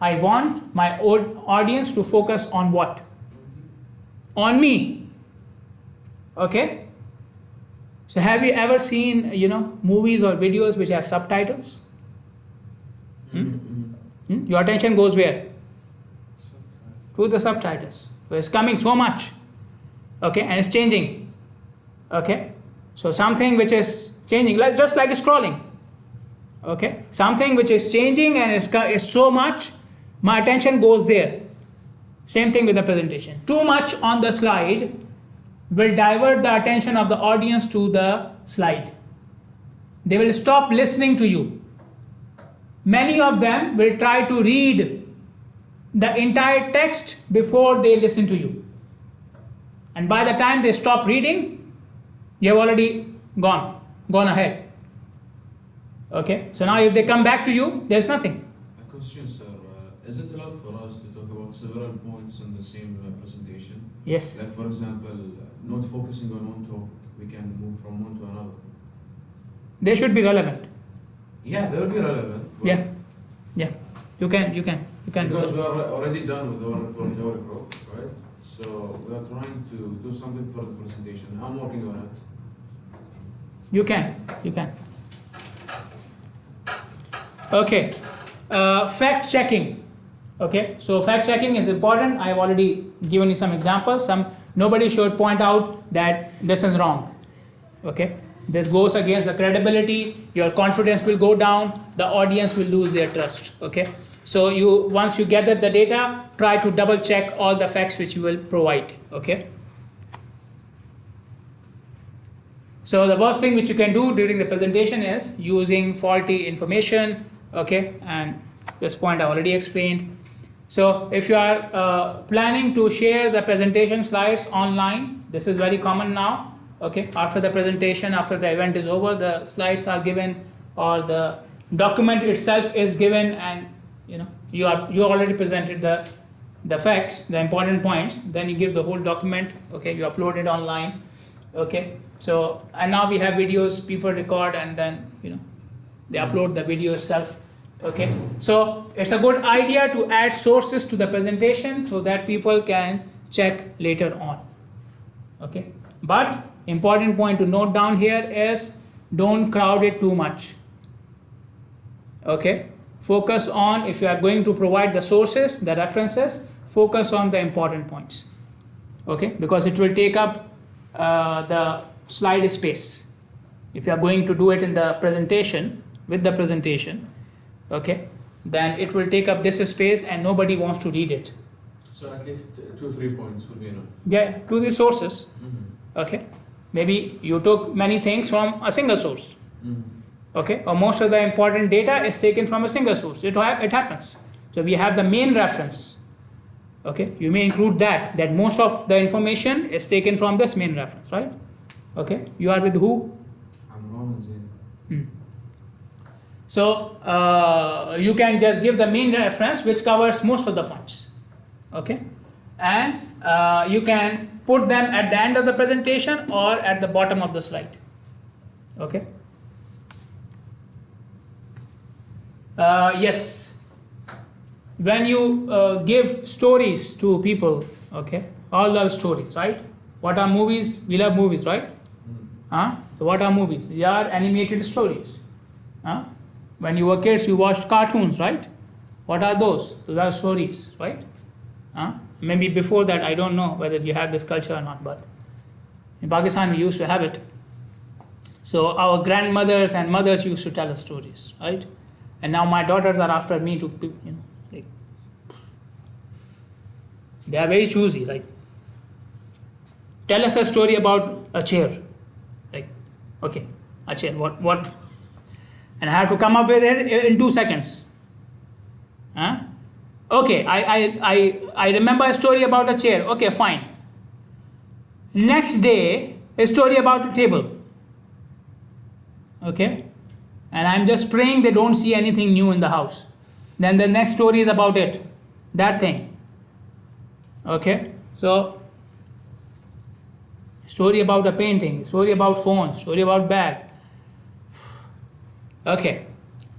I want my audience to focus on what? On me. Okay? So have you ever seen, movies or videos which have subtitles? Your attention goes where? To the subtitles. So it's coming so much. Okay, and it's changing. Okay? So something which is changing, just like scrolling. Okay, something which is changing and is so much, my attention goes there. Same thing with the presentation. Too much on the slide will divert the attention of the audience to the slide. They will stop listening to you. Many of them will try to read the entire text before they listen to you. And by the time they stop reading, you have already gone ahead. Okay, so now if they come back to you, there's nothing. A question, sir. Is it allowed for us to talk about several points in the same presentation? Yes. Like, for example, not focusing on one topic, we can move from one to another. They should be relevant. Yeah, they will be relevant. Yeah. You can. Because we are already done with our theory group, right? So we are trying to do something for the presentation. I'm working on it. You can. Okay, fact checking. Okay, so fact checking is important. I've already given you some examples. Nobody should point out that this is wrong. Okay, this goes against the credibility. Your confidence will go down. The audience will lose their trust. Okay, so once you gather the data, try to double check all the facts which you will provide. Okay. So the worst thing which you can do during the presentation is using faulty information. Okay, and this point I already explained. So if you are planning to share the presentation slides online, this is very common now. Okay, after the presentation, after the event is over, the slides are given or the document itself is given, and you already presented the facts, the important points. Then you give the whole document. Okay, you upload it online. Okay, so and now we have videos, people record, and then they upload the video itself. Okay, so it's a good idea to add sources to the presentation so that people can check later on. Okay, but important point to note down here is don't crowd it too much. Okay, focus on, if you are going to provide the sources, the references, focus on the important points. Okay, because it will take up the slide space. If you are going to do it in the presentation, with the presentation, okay, then it will take up this space and nobody wants to read it. So at least 2-3 points would be enough. Yeah, to the sources. Okay, maybe you took many things from a single source. Okay, or most of the important data is taken from a single source. It happens. So we have the main reference. Okay, you may include that most of the information is taken from this main reference, right? Okay, you are with who? I'm Roman Zain. So you can just give the main reference which covers most of the points, okay, and you can put them at the end of the presentation or at the bottom of the slide, okay. Yes, when you give stories to people, okay, all love stories, right? What are movies? We love movies, right? So what are movies? They are animated stories. When you were kids, you watched cartoons, right? What are those? Those are stories, right? Maybe before that, I don't know whether you have this culture or not, but in Pakistan we used to have it. So our grandmothers and mothers used to tell us stories, right? And now my daughters are after me to, like, they are very choosy, like, tell us a story about a chair. Like, okay, a chair, what? And I have to come up with it in 2 seconds. Okay, I remember a story about a chair. Okay, fine. Next day, a story about a table. Okay, and I'm just praying they don't see anything new in the house. Then the next story is about it, that thing. Okay, so story about a painting, story about phone, story about bag. Okay,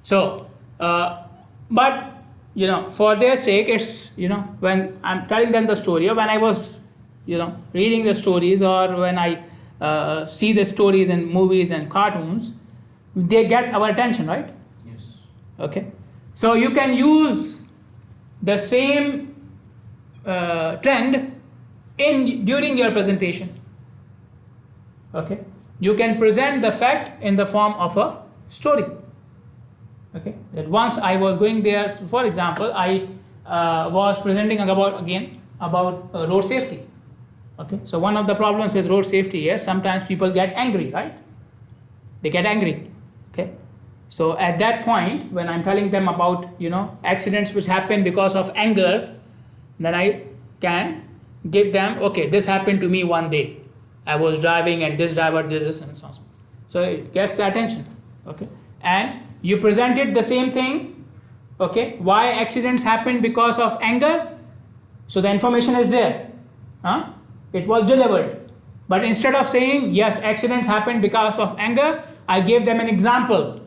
so but for their sake, it's when I'm telling them the story, or when I was reading the stories, or when I see the stories in movies and cartoons, they get our attention, right? Yes. Okay, so you can use the same trend during your presentation. Okay, you can present the fact in the form of a story. Okay, that once I was going there, for example, I was presenting about road safety. Okay, so one of the problems with road safety is sometimes people get angry, right? They get angry. Okay, so at that point, when I'm telling them about accidents which happen because of anger, then I can give them, okay, this happened to me one day. I was driving and this driver did this and so on. So it gets the attention. Okay, and you presented the same thing. Okay, why accidents happen because of anger? So the information is there. It was delivered. But instead of saying yes, accidents happen because of anger, I gave them an example,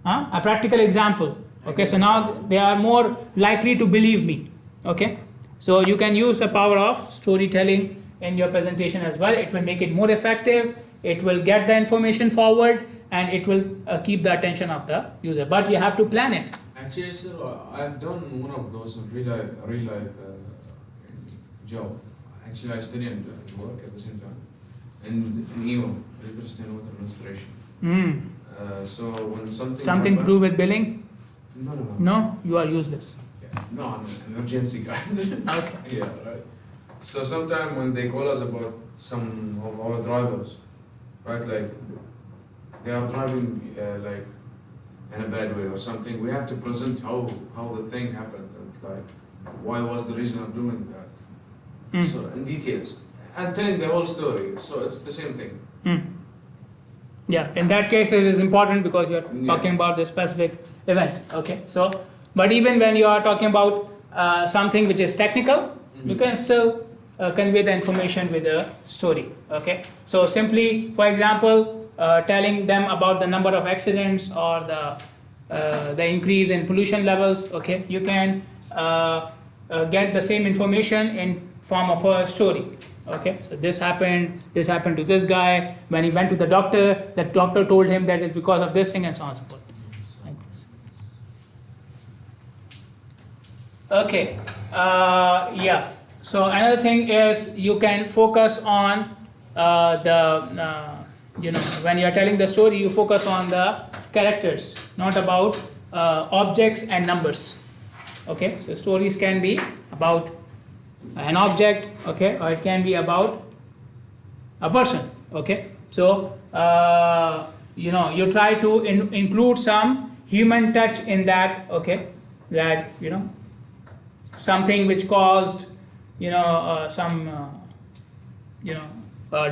a practical example. Okay, so now they are more likely to believe me. Okay, so you can use the power of storytelling in your presentation as well. It will make it more effective. It will get the information forward, and it will keep the attention of the user. But you have to plan it. Actually, sir, I've done one of those in real life job. Actually, I study and work at the same time. In NEO, Electricity and Water Administration. So when something to do with billing? No. No, you are useless. Yeah. No, I'm an emergency guy. Okay. Yeah, right. So sometimes when they call us about some of our drivers, right, like they are driving like in a bad way or something, we have to present how the thing happened and like why was the reason of doing that. So in details and telling the whole story. So it's the same thing. Yeah, in that case it is important because you are talking about the specific event. Okay, so but even when you are talking about something which is technical, you can still convey the information with a story. Okay, so simply, for example, telling them about the number of accidents or the increase in pollution levels. Okay, you can get the same information in form of a story. Okay, so this happened to this guy. When he went to the doctor told him that it's because of this thing, and so on and so forth. Okay, yeah. So another thing is you can focus on when you are telling the story, you focus on the characters, not about objects and numbers. Okay, so stories can be about an object, okay, or it can be about a person. Okay, so you try to include some human touch in that. Okay, that something which caused some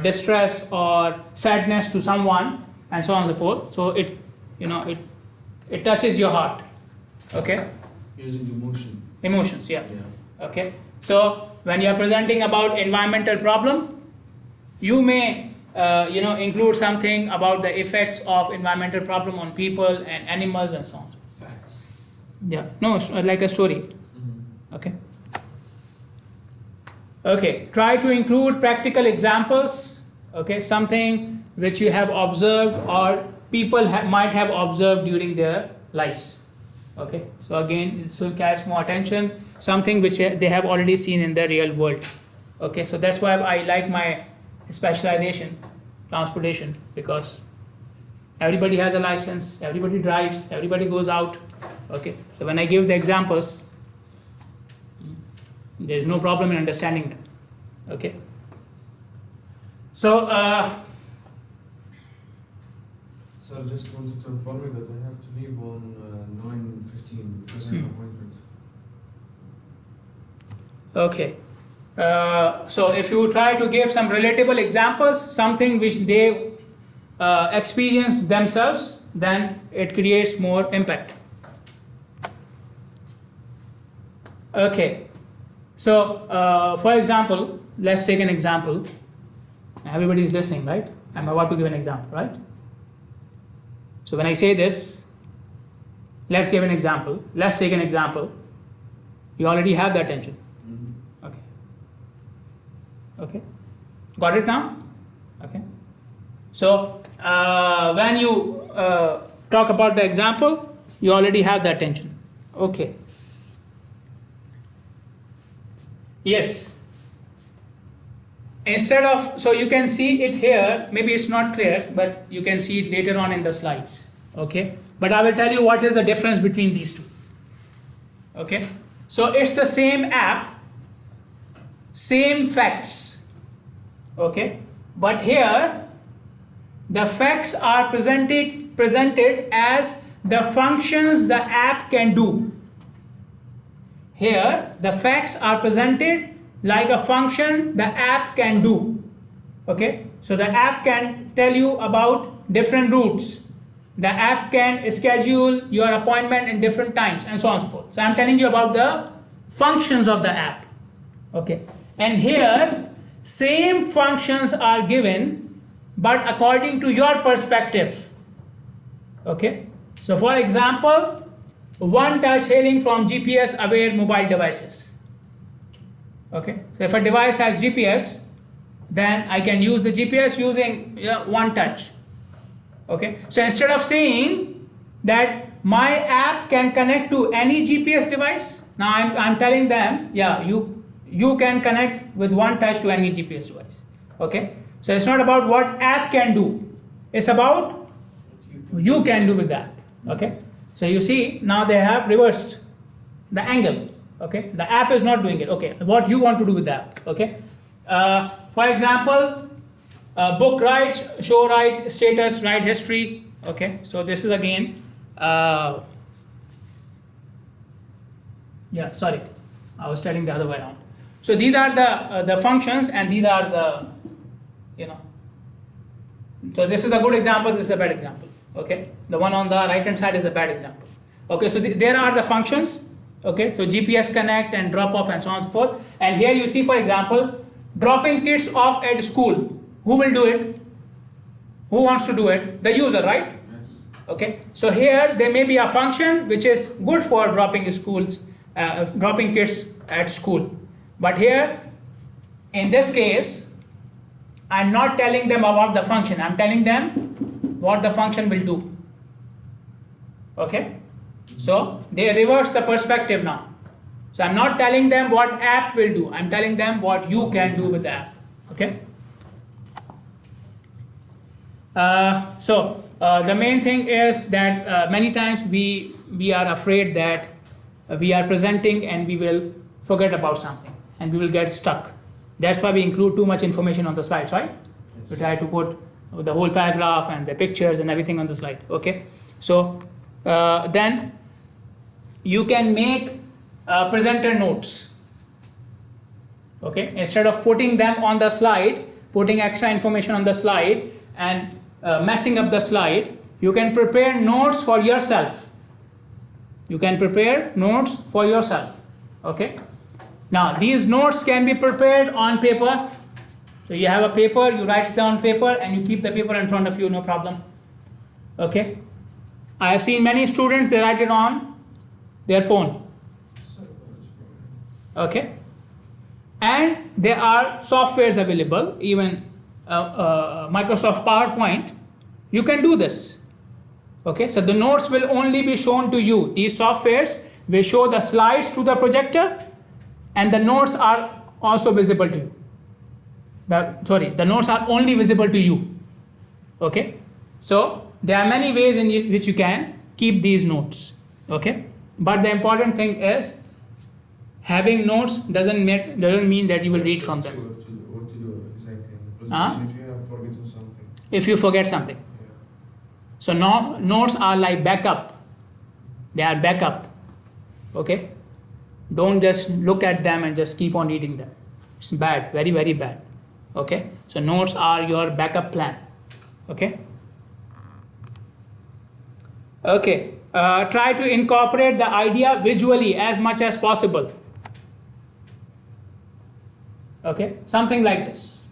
distress or sadness to someone, and so on and so forth. So it It touches your heart. Okay? Using emotion. Emotions, yeah. Yeah. Okay? So when you are presenting about environmental problem, you may include something about the effects of environmental problem on people and animals and so on. Facts. Yeah, no, like a story. Okay. Okay, try to include practical examples. Okay, something which you have observed or people might have observed during their lives. Okay, so again, it will catch more attention. Something which they have already seen in the real world. Okay, so that's why I like my specialization, transportation, because everybody has a license, everybody drives, everybody goes out. Okay, so when I give the examples, there is no problem in understanding them. Okay, so Sir, just wanted to inform you that I have to leave on 9:15 because I have an appointment. okay, so if you try to give some relatable examples, something which they experience themselves, then it creates more impact. Okay, so for example, let's take an example. Everybody is listening, right? I'm about to give an example, right? So when I say this, let's give an example. Let's take an example. You already have the attention. Okay. Okay. Got it now? Okay. So when you talk about the example, you already have the attention. Okay. Yes. Instead of, so you can see it here, maybe it's not clear, but you can see it later on in the slides. Okay. But I will tell you what is the difference between these two. Okay. So it's the same app, same facts. Okay. But here, the facts are presented as the functions the app can do. Here, the facts are presented like a function the app can do. Okay, so the app can tell you about different routes. The app can schedule your appointment in different times and so on and so forth. So I'm telling you about the functions of the app. Okay, and here same functions are given, but according to your perspective. Okay, so for example, one touch hailing from GPS aware mobile devices. Okay, so if a device has GPS, then I can use the GPS using one touch. Okay, so instead of saying that my app can connect to any GPS device, now I'm telling them, yeah, you can connect with one touch to any GPS device. Okay, so it's not about what app can do, it's about you can do with that. Okay, so you see now they have reversed the angle. Okay, the app is not doing it. Okay, what you want to do with the app. Okay, for example, book rights, show right status, ride history. Okay, so this is again yeah, sorry, I was telling the other way around. So these are the functions, and these are the so this is a good example, this is a bad example. Okay, the one on the right hand side is a bad example. Okay, so there are the functions. Okay, so GPS connect and drop off and so on and so forth. And here you see, for example, dropping kids off at school. Who will do it? Who wants to do it? The user, right? Yes. Okay, so here there may be a function which is good for dropping kids at school. But here, in this case, I'm not telling them about the function. I'm telling them what the function will do. Okay? So they reverse the perspective now. So I'm not telling them what app will do. I'm telling them what you can do with the app. Okay? The main thing is that many times we are afraid that we are presenting and we will forget about something and we will get stuck. That's why we include too much information on the slides, right? Yes. We try to put the whole paragraph and the pictures and everything on the slide. Okay? So then you can make presenter notes. Okay, instead of putting them on the slide, putting extra information on the slide and messing up the slide, you can prepare notes for yourself You can prepare notes for yourself. Okay. Now these notes can be prepared on paper. So you have a paper, you write it down on paper, and you keep the paper in front of you, no problem. Okay. I have seen many students, they write it on their phone. Okay. And there are softwares available, even Microsoft PowerPoint. You can do this. Okay, so the notes will only be shown to you. These softwares will show the slides to the projector, and the notes are also visible to you. The notes are only visible to you. Okay, so there are many ways in which you can keep these notes. Okay, but the important thing is having notes doesn't mean that you will read from them. What to do exactly in the presentation if you have forgotten something? If you forget something. Yeah. So notes are like backup. They are backup. Okay? Don't just look at them and just keep on reading them. It's bad, very, very bad. Okay? So notes are your backup plan. Okay? Okay. Try to incorporate the idea visually as much as possible. Okay? Something like this.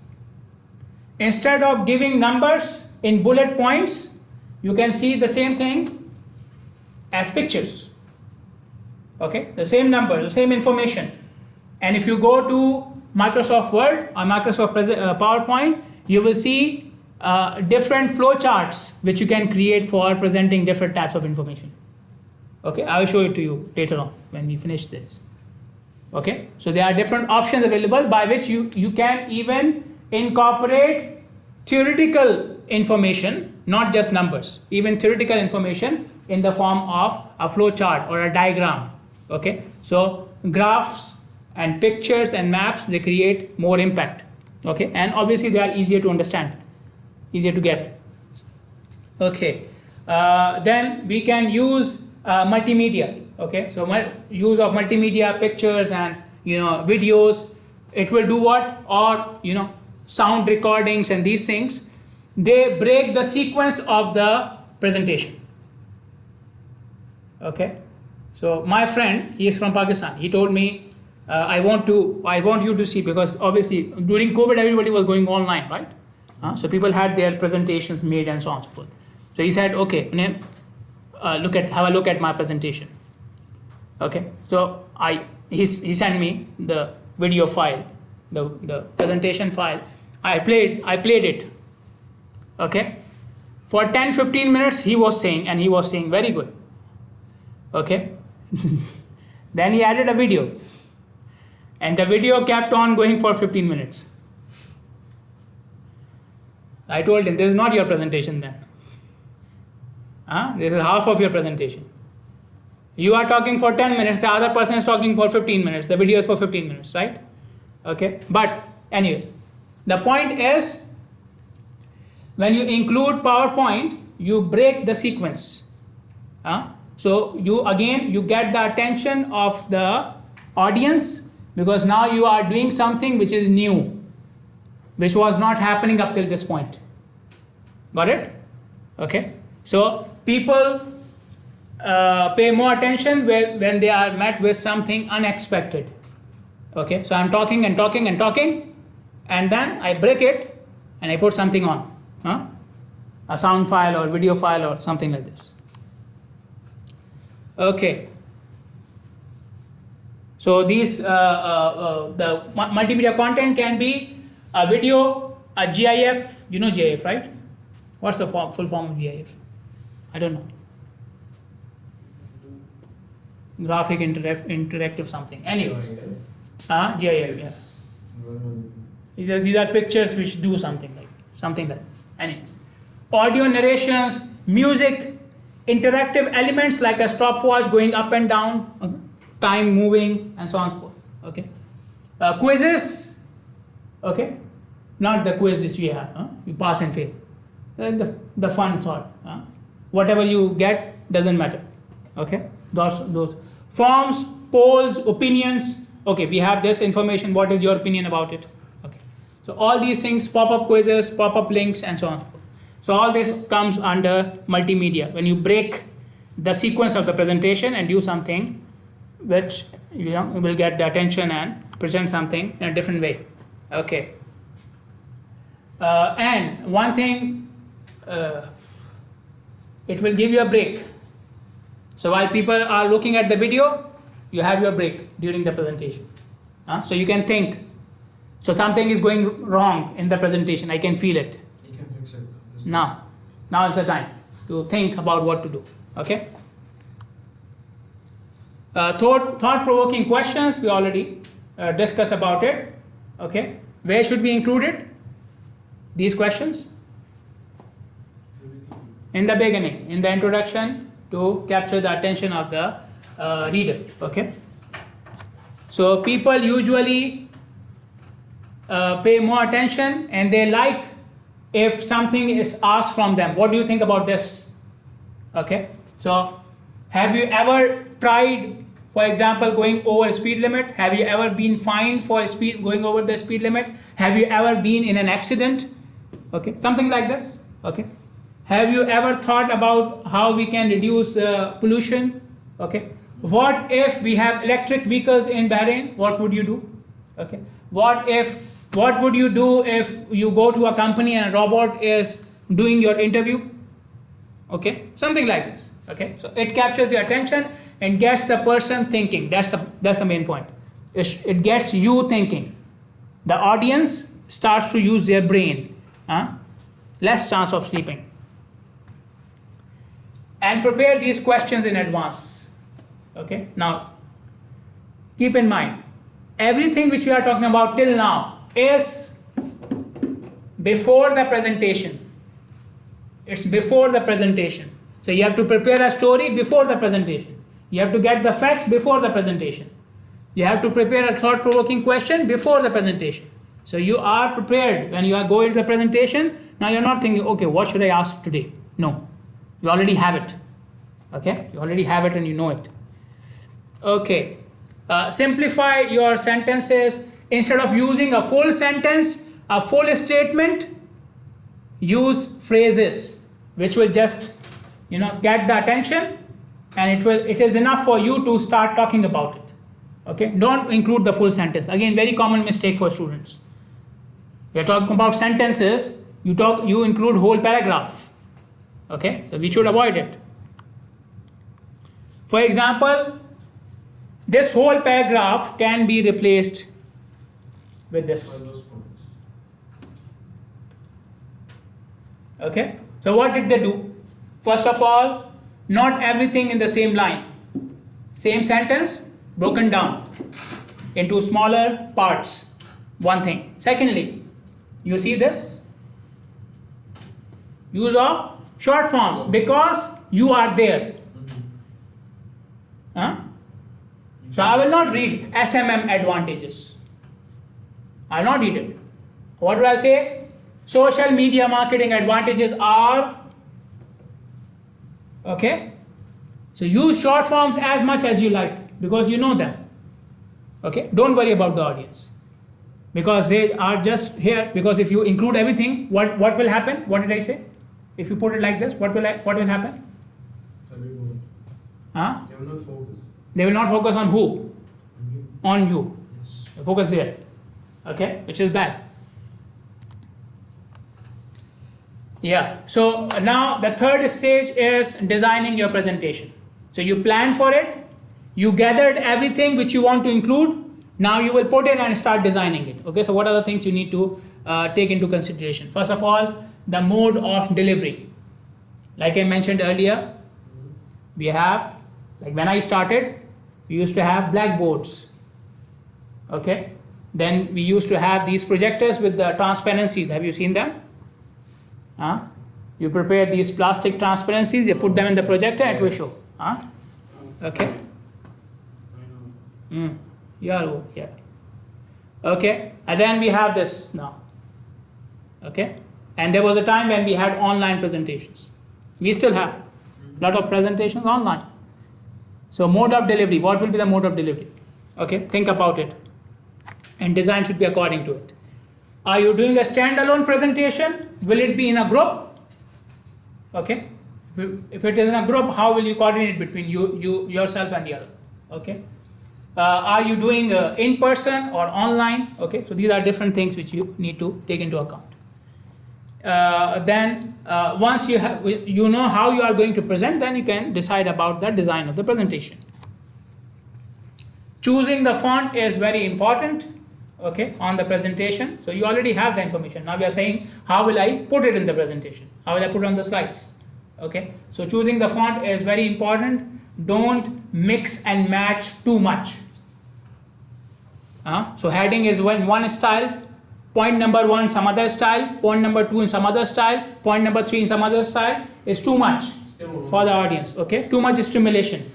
Instead of giving numbers in bullet points, you can see the same thing as pictures. Okay, the same number, the same information. And if you go to Microsoft Word or Microsoft PowerPoint, you will see different flow charts which you can create for presenting different types of information. Okay, I will show it to you later on when we finish this. Okay, so there are different options available by which you can even incorporate theoretical information, not just numbers, even theoretical information in the form of a flow chart or a diagram. Okay, so graphs and pictures and maps, they create more impact. Okay, and obviously they are easier to understand, easier to get. Okay, then we can use multimedia. Okay, so use of multimedia, pictures and videos, it will do what? Or sound recordings and these things, they break the sequence of the presentation. Okay, so my friend, he is from Pakistan, he told me I want you to see, because obviously during COVID everybody was going online, right? So people had their presentations made and so on and so forth. So he said, okay, have a look at my presentation. Okay, so he sent me the video file, the presentation file. I played it. Okay, for 10-15 minutes he was saying very good. Okay, then he added a video, and the video kept on going for 15 minutes. I told him, this is not your presentation then. This is half of your presentation. You are talking for 10 minutes, the other person is talking for 15 minutes, the video is for 15 minutes, right? Okay, but anyways, the point is, when you include PowerPoint, you break the sequence. So you get the attention of the audience, because now you are doing something which is new, which was not happening up till this point. Got it? Okay, so people pay more attention when they are met with something unexpected. Okay, so I'm talking and talking and talking, and then I break it and I put something on, a sound file or video file or something like this. Okay, so these the multimedia content can be a video, a GIF. You know GIF, right? What's the full form of GIF? I don't know. Graphic interactive something. Anyways, GIF, yeah. These are pictures which do something like this. Anyways, audio narrations, music, interactive elements like a stopwatch going up and down, okay, time moving, and so on and so forth. Okay, quizzes. Okay, not the quiz which we have. You pass and fail. The fun sort. Whatever you get doesn't matter. Okay, those forms, polls, opinions. Okay, we have this information. What is your opinion about it? Okay, so all these things, pop-up quizzes, pop-up links, and so on and so forth. So all this comes under multimedia. When you break the sequence of the presentation and do something which will get the attention and present something in a different way. Okay. And one thing, it will give you a break. So while people are looking at the video, you have your break during the presentation. So you can think. So something is going wrong in the presentation. I can feel it. You can fix it. Now is the time to think about what to do. Okay. Thought-provoking questions, we already discussed about it. Okay. Where should we include it? These questions? In the beginning, in the introduction, to capture the attention of the reader. Okay. So people usually pay more attention and they like if something is asked from them. What do you think about this? Okay. So have you ever tried, for example, going over a speed limit? Have you ever been fined for going over the speed limit? Have you ever been in an accident? Okay, something like this. Okay. Have you ever thought about how we can reduce pollution? Okay. What if we have electric vehicles in Bahrain? What would you do? Okay. What would you do if you go to a company and a robot is doing your interview? Okay, something like this. Okay, so it captures your attention and gets the person thinking. That's the main point. It gets you thinking. The audience starts to use their brain. Less chance of sleeping. And prepare these questions in advance. Okay, now keep in mind, everything which we are talking about till now is before the presentation. It's before the presentation. So you have to prepare a story before the presentation. You have to get the facts before the presentation. You have to prepare a thought-provoking question before the presentation. So you are prepared when you are going to the presentation. Now you're not thinking, okay, what should I ask today? No, you already have it. Okay, you already have it and you know it. Okay, simplify your sentences. Instead of using a full sentence, a full statement, use phrases which will just get the attention, and it is enough for you to start talking about it. Okay, don't include the full sentence. Again, very common mistake for students. You're talking about sentences, you include whole paragraph. Okay, so we should avoid it. For example, this whole paragraph can be replaced with this. Okay, so what did they do? First of all, not everything in the same line. Same sentence broken down into smaller parts. One thing. Secondly, you see this? Use of short forms because you are there. So I will not read SMM advantages. I will not read it. What do I say? Social media marketing advantages are. Okay. So use short forms as much as you like because you know them. Okay. Don't worry about the audience because they are just here. Because if you include everything, what will happen? What did I say? If you put it like this, what will happen? Huh? They will not focus. They will not focus on who? On you. Yes. Focus there. Okay, which is bad. Yeah, so now the third stage is designing your presentation. So you plan for it, you gathered everything which you want to include, now you will put it and start designing it. Okay, so what are the things you need to take into consideration? First of all, the mode of delivery. Like I mentioned earlier, we have, like when I started, we used to have blackboards. Okay, then we used to have these projectors with the transparencies. Have you seen them? You prepare these plastic transparencies, you put them in the projector and it will show. Okay. Yeah. Okay, and then we have this now. Okay, and there was a time when we had online presentations. We still have a lot of presentations online. So mode of delivery, what will be the mode of delivery? Okay, think about it. And design should be according to it. Are you doing a standalone presentation? Will it be in a group? Okay. If it is in a group, how will you coordinate between yourself and the other? Okay. Are you doing in person or online? Okay, so these are different things which you need to take into account. Then once you know how you are going to present, then you can decide about the design of the presentation. Choosing the font is very important, okay, on the presentation. So you already have the information. Now we are saying, how will I put it in the presentation? How will I put it on the slides? Okay, so choosing the font is very important. Don't mix and match too much. So heading is one style, point number 1 some other style, point number 2 in some other style, point number 3 in some other style is too much for the audience. Okay, too much stimulation.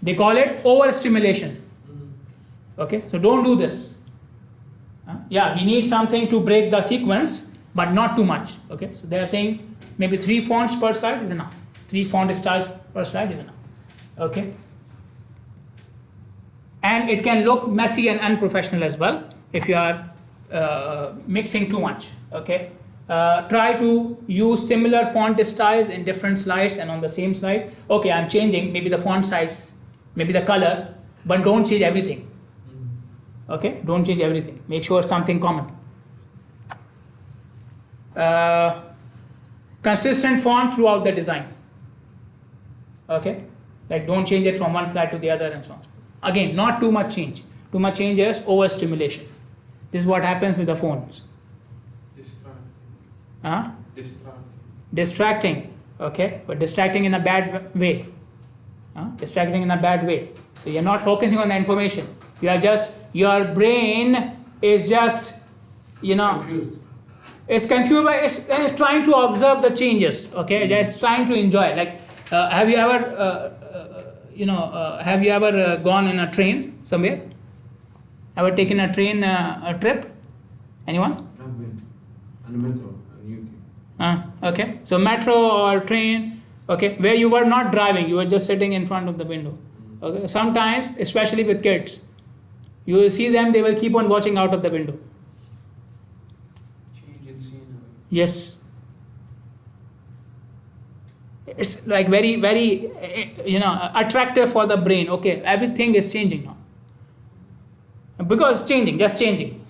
They call it overstimulation. Okay, so don't do this. Yeah, we need something to break the sequence, but not too much. Okay, so they are saying maybe 3 fonts per slide is enough. 3 font styles per slide is enough. Okay, and it can look messy and unprofessional as well if you are mixing too much. Okay, try to use similar font styles in different slides and on the same slide. Okay, I'm changing maybe the font size, maybe the color, but don't change everything. Okay, don't change everything. Make sure something common. Consistent font throughout the design. Okay, like don't change it from one slide to the other and so on. Again, not too much change. Too much change is overstimulation. This is what happens with the phones. Distracting. Okay, but distracting in a bad way. Distracting in a bad way. So you're not focusing on the information. You are just, your brain is just, Confused. It's confused by it's trying to observe the changes. Okay, just trying to enjoy. Like, have you ever gone in a train somewhere? Ever taken a train a trip? Anyone? I've been on the metro in UK. Okay, so metro or train. Okay, where you were not driving, you were just sitting in front of the window. Okay, sometimes, especially with kids, you will see them, they will keep on watching out of the window. Change in scenery. Yes. It's like very, very, attractive for the brain. Okay, everything is changing now. Because it's changing, just changing.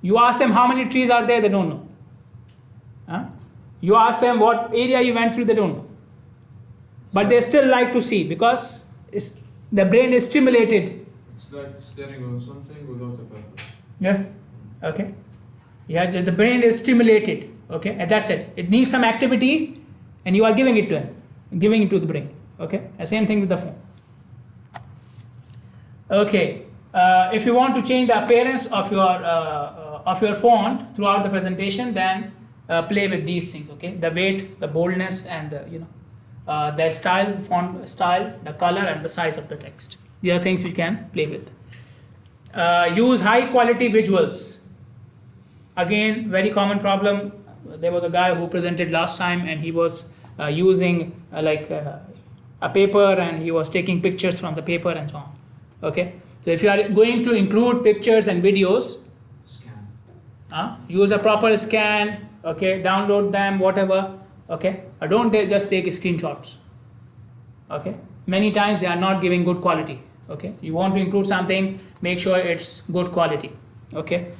You ask them how many trees are there, they don't know. You ask them what area you went through, they don't know. But they still like to see because the brain is stimulated. It's like staring on something without a purpose. Yeah. Okay. Yeah, the brain is stimulated. Okay, and that's it. It needs some activity, and you are giving it to him, giving it to the brain. Okay. The same thing with the phone. Okay. If you want to change the appearance of your font throughout the presentation, then play with these things. Okay. The weight, the boldness, and the style, font style, the color, and the size of the text. These are things we can play with. Use high quality visuals. Again, very common problem. There was a guy who presented last time, and he was using a paper, and he was taking pictures from the paper and so on. Okay, so if you are going to include pictures and videos, Scan. Use a proper scan. Okay, download them, whatever. Okay, don't just take screenshots. Okay, many times they are not giving good quality. Okay, you want to include something, make sure it's good quality. Okay,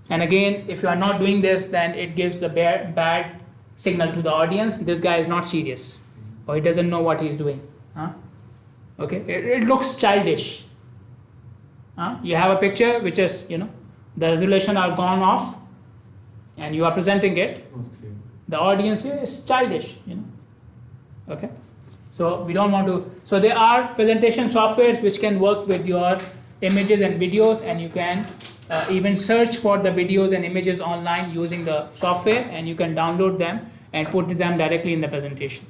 and again, if you are not doing this, then it gives the bad signal to the audience. This guy is not serious, or he doesn't know what he is doing. Okay, it looks childish. You have a picture which is, the resolution are gone off, and you are presenting it. Okay. The audience here is childish. Okay, so we don't want to. So there are presentation softwares which can work with your images and videos, and you can even search for the videos and images online using the software, and you can download them and put them directly in the presentation.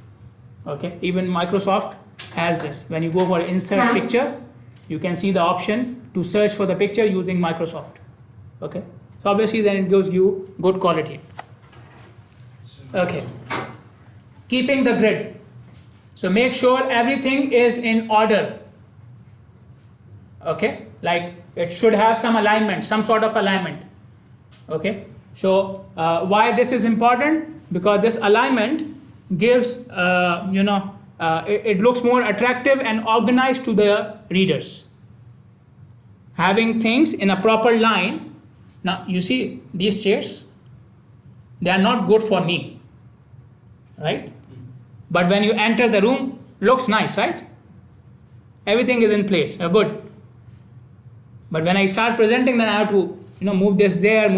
Okay, even Microsoft has this. When you go for insert picture, you can see the option to search for the picture using Microsoft. Okay, so obviously then it gives you good quality. Okay, keeping the grid. So make sure everything is in order. Okay, like it should have some alignment, some sort of alignment. Okay, So why this is important? Because this alignment gives, it looks more attractive and organized to the readers. Having things in a proper line. Now you see these chairs, they are not good for me, right? But when you enter the room, looks nice, right? Everything is in place, good. But when I start presenting, then I have to, move this there,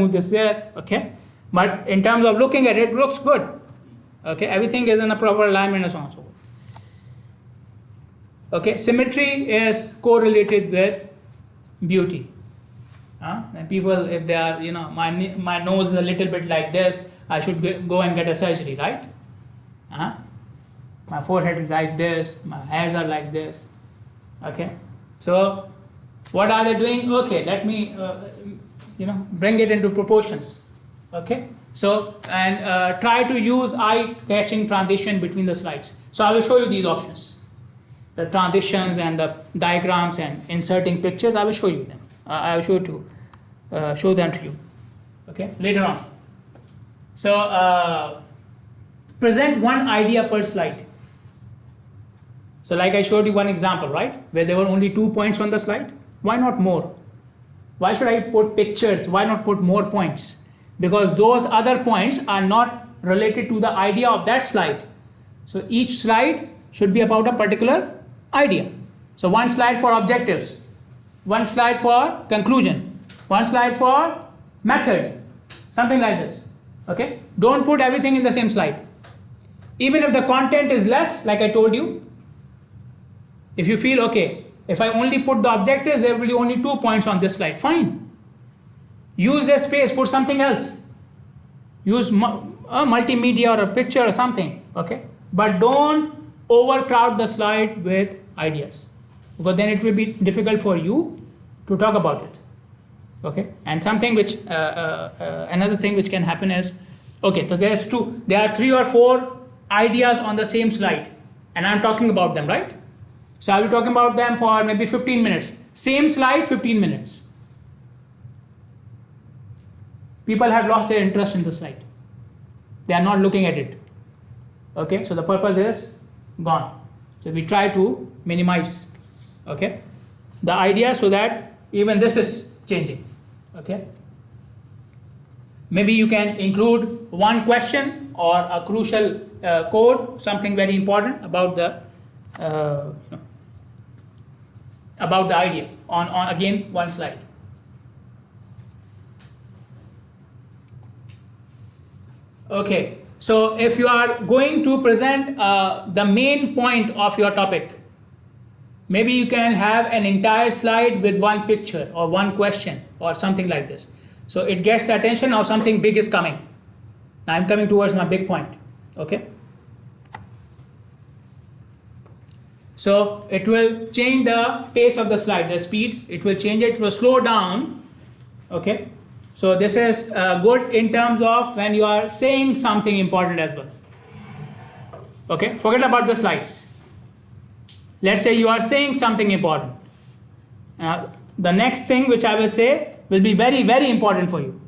okay? But in terms of looking at it, it looks good, okay? Everything is in a proper alignment and so on and so forth. Okay, symmetry is correlated with beauty. And people, if they are, my nose is a little bit like this, I should go and get a surgery, right? My forehead is like this, my hairs are like this. Okay, so what are they doing? Okay, let me bring it into proportions. Okay, so and try to use eye-catching transition between the slides. So I will show you these options, the transitions and the diagrams and inserting pictures. I will show you them. I will show them to you. Okay, later on. So present one idea per slide. So like I showed you one example, right? Where there were only 2 points on the slide. Why not more? Why should I put pictures? Why not put more points? Because those other points are not related to the idea of that slide. So each slide should be about a particular idea. So one slide for objectives, one slide for conclusion, one slide for method, something like this. Okay? Don't put everything in the same slide. Even if the content is less, like I told you, if you feel, okay, if I only put the objectives, there will be only 2 points on this slide, fine. Use a space, put something else. Use a multimedia or a picture or something, okay? But don't overcrowd the slide with ideas, because then it will be difficult for you to talk about it, okay? And something which, another thing which can happen is, okay, so there are 3 or 4 ideas on the same slide, and I'm talking about them, right? So I'll be talking about them for maybe 15 minutes. Same slide, 15 minutes. People have lost their interest in the slide. They are not looking at it. Okay, so the purpose is gone. So we try to minimize, okay, the idea so that even this is changing. Okay. Maybe you can include one question or a crucial code, something very important about the idea on again one slide. Okay, so if you are going to present the main point of your topic, maybe you can have an entire slide with one picture or one question or something like this. So it gets the attention of something big is coming. Now I'm coming towards my big point. Okay. So it will change the pace of the slide, the speed. It will change it, it will slow down. Okay. So this is good in terms of when you are saying something important as well. Okay. Forget about the slides. Let's say you are saying something important. The next thing which I will say will be very, very important for you.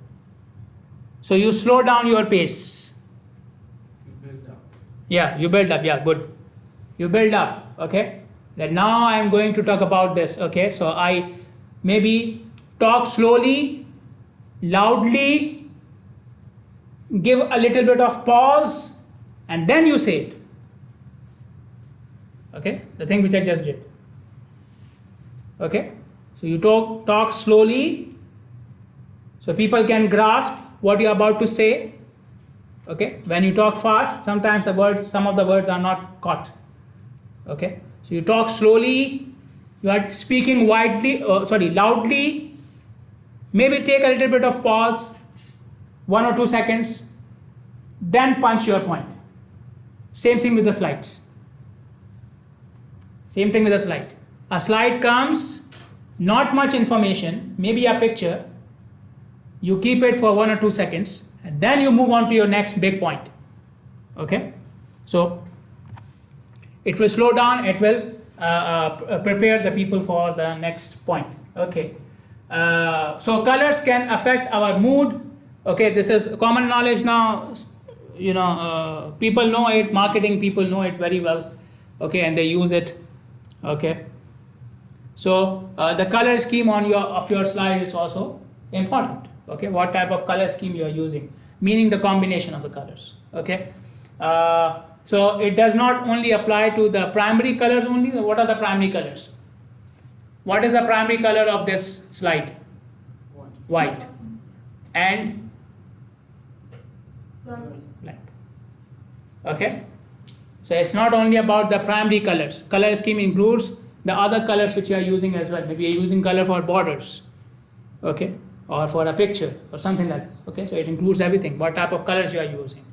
So you slow down your pace. You build up. Yeah, you build up. Yeah, good. You build up. Okay. That now I am going to talk about this. Okay. So I maybe talk slowly, loudly, give a little bit of pause, and then you say it. Okay. The thing which I just did. Okay. So you talk slowly, so people can grasp what you are about to say. Okay. When you talk fast, sometimes some of the words are not caught. Okay. So you talk slowly, you are speaking loudly, maybe take a little bit of pause, 1 or 2 seconds, then punch your point. Same thing with the slides. Same thing with the slide. A slide comes, not much information, maybe a picture. You keep it for 1 or 2 seconds, and then you move on to your next big point. Okay. So it will slow down. It will prepare the people for the next point. Okay. So colors can affect our mood, Okay, this is common knowledge now. People know it, marketing people know it very well. Okay, and they use it. Okay, so the color scheme of your slide is also important. Okay, what type of color scheme you are using, meaning the combination of the colors. Okay, so it does not only apply to the primary colors only. What are the primary colors? What is the primary color of this slide? White. And black. Okay, so it's not only about the primary colors. Color scheme includes the other colors which you are using as well. Maybe you are using color for borders, okay, or for a picture or something like this. Okay, so it includes everything, what type of colors you are using.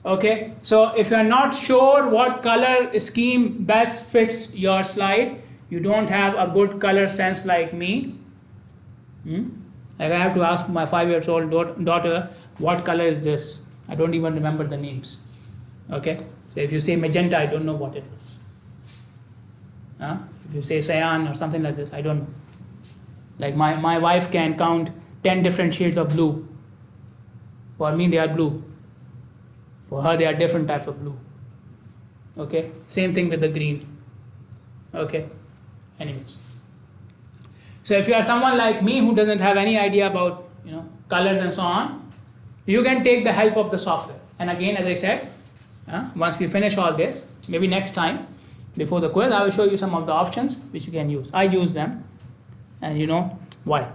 Okay, so if you are not sure what color scheme best fits your slide, you don't have a good color sense like me. Like I have to ask my 5-year-old daughter, what color is this? I don't even remember the names. Okay, so if you say magenta, I don't know what it is. If you say cyan or something like this, I don't know. Like my wife can count 10 different shades of blue. For me, they are blue. For her, they are different types of blue. Okay, same thing with the green. Okay, anyways. So if you are someone like me who doesn't have any idea about colors and so on, you can take the help of the software. And again, as I said, once we finish all this, maybe next time before the quiz, I will show you some of the options which you can use. I use them, and you know why.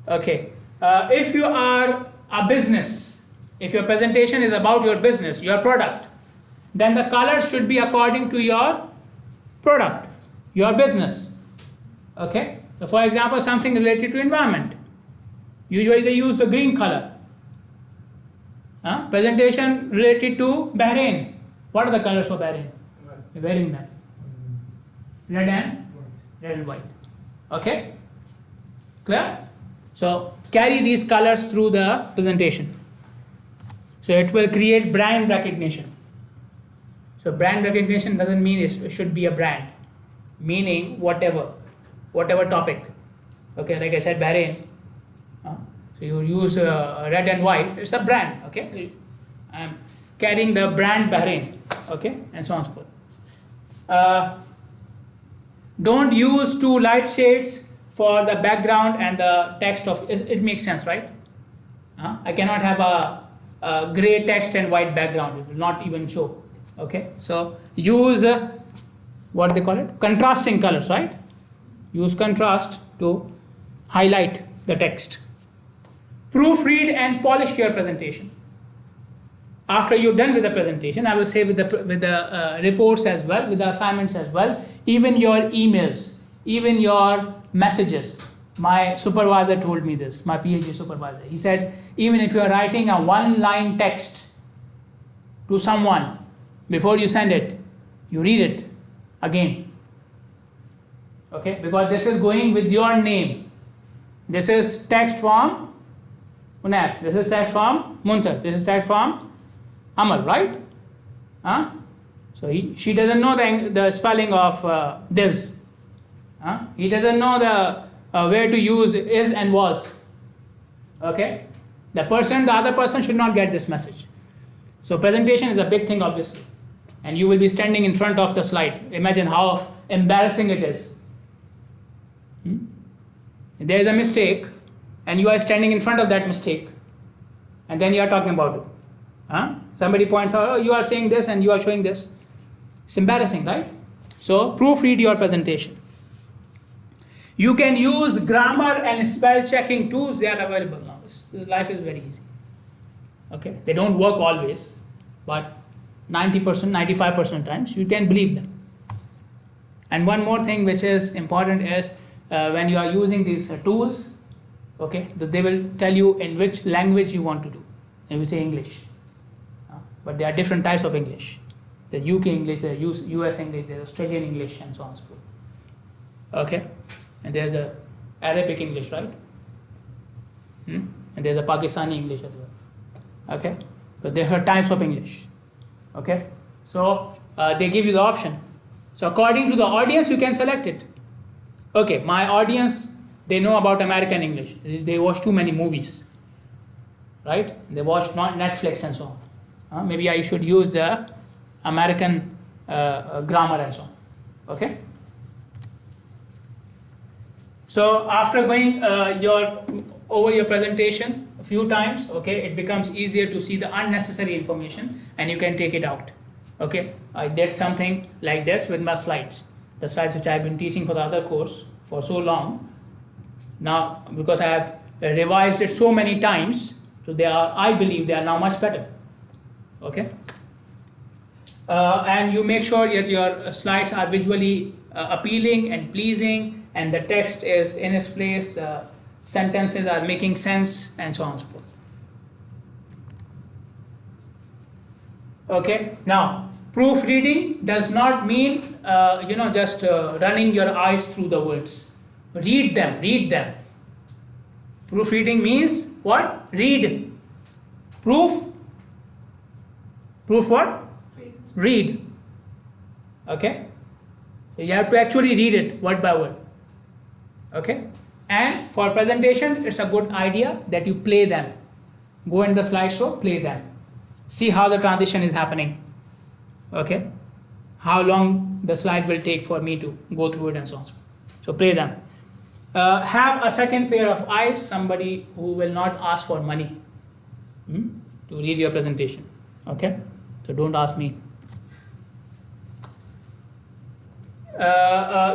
Okay, if you are a business, if your presentation is about your business, your product, then the color should be according to your product, your business. Okay, so for example, something related to environment, usually they use the green color. Presentation related to Bahrain, what are the colors for Bahrain? You're wearing that. Red and white. Okay, clear? So carry these colors through the presentation. So it will create brand recognition. So brand recognition doesn't mean it should be a brand, meaning whatever topic. Okay, like I said, Bahrain. So you use red and white. It's a brand. Okay, I'm carrying the brand Bahrain. Okay, and so on and so forth. Don't use two light shades for the background and the text of. It makes sense, right? I cannot have a gray text and white background. It will not even show. Okay, so use what they call it, contrasting colors, right? Use contrast to highlight the text. Proofread and polish your presentation. After you're done with the presentation, I will say with the reports as well, with the assignments as well, even your emails, even your messages. My supervisor told me this, my PhD supervisor. He said, even if you are writing a one-line text to someone, before you send it, you read it again. Okay, because this is going with your name. This is text from Unab, this is text from Muntar, this is text from Amal, right? So she doesn't know the spelling of this. He doesn't know the where to use is and was. Okay, the other person should not get this message. So presentation is a big thing, obviously, and you will be standing in front of the slide. Imagine how embarrassing it is. There is a mistake, and you are standing in front of that mistake, and then you are talking about it. Somebody points out, oh, you are saying this and you are showing this. It's embarrassing, right? So proofread your presentation. You can use grammar and spell checking tools. They are available now. Life is very easy. Okay, they don't work always, but 90%, 95% times you can believe them. And one more thing which is important is when you are using these tools, okay, they will tell you in which language you want to do. And you say English, but there are different types of English. There's UK English, there's US English, there's Australian English, and so on and so forth. Okay, and there's a Arabic English, right? And there's a Pakistani English as well. Okay, so there are types of English. Okay, so they give you the option. So according to the audience, you can select it. Okay, my audience, they know about American English. They watch too many movies. right? They watch not Netflix and so on. Maybe I should use the American grammar and so on. Okay. So after going over your presentation a few times, okay, it becomes easier to see the unnecessary information and you can take it out. Okay, I did something like this with my slides, the slides which I've been teaching for the other course for so long. Now, because I have revised it so many times, so I believe they are now much better. Okay, and you make sure that your slides are visually appealing and pleasing, and the text is in its place, the sentences are making sense, and so on and so forth. Okay, now proofreading does not mean just running your eyes through the words. Read them, read them. Proofreading means what? Read. Proof what? Read. Okay, so you have to actually read it word by word. Okay, and for presentation it's a good idea that you play them. Go in the slideshow, play them, see how the transition is happening. Okay, how long the slide will take for me to go through it and so on. So play them. Have a second pair of eyes, somebody who will not ask for money to read your presentation. Okay, so don't ask me.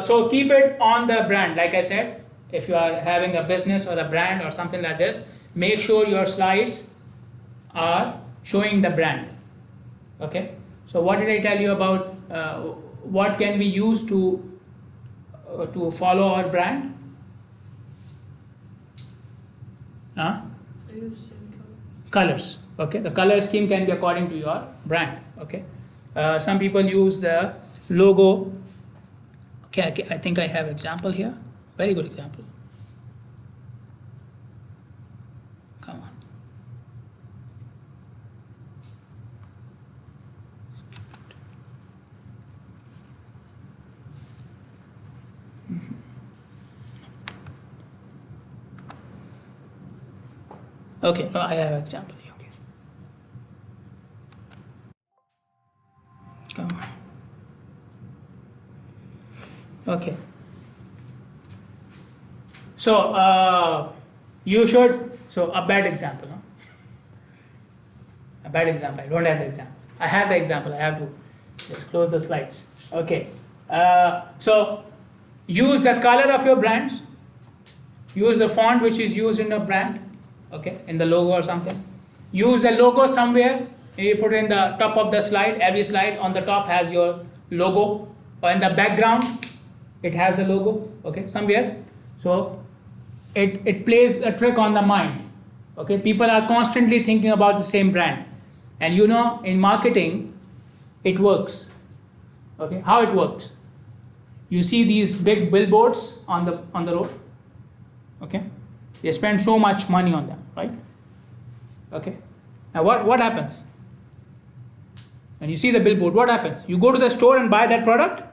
So keep it on the brand. Like I said, if you are having a business or a brand or something like this, make sure your slides are showing the brand. Okay, so what did I tell you about what can we use to follow our brand? Colors. Okay, the color scheme can be according to your brand. Okay, some people use the logo. Okay, I think I have example here. Very good example. Come on. Okay, no, I have an example here. Okay. Come on. Okay. So you should. So a bad example. No? A bad example. I don't have the example. I have the example. I have to just close the slides. Okay. So use the color of your brands. Use the font which is used in your brand. Okay, in the logo or something. Use a logo somewhere. You put it in the top of the slide. Every slide on the top has your logo, or in the background it has a logo. Okay, somewhere. So it plays a trick on the mind. Okay, people are constantly thinking about the same brand, and in marketing it works. Okay, how it works? You see these big billboards on the road. Okay, they spend so much money on them, right? Okay, now what happens when you see the billboard? What happens? You go to the store and buy that product?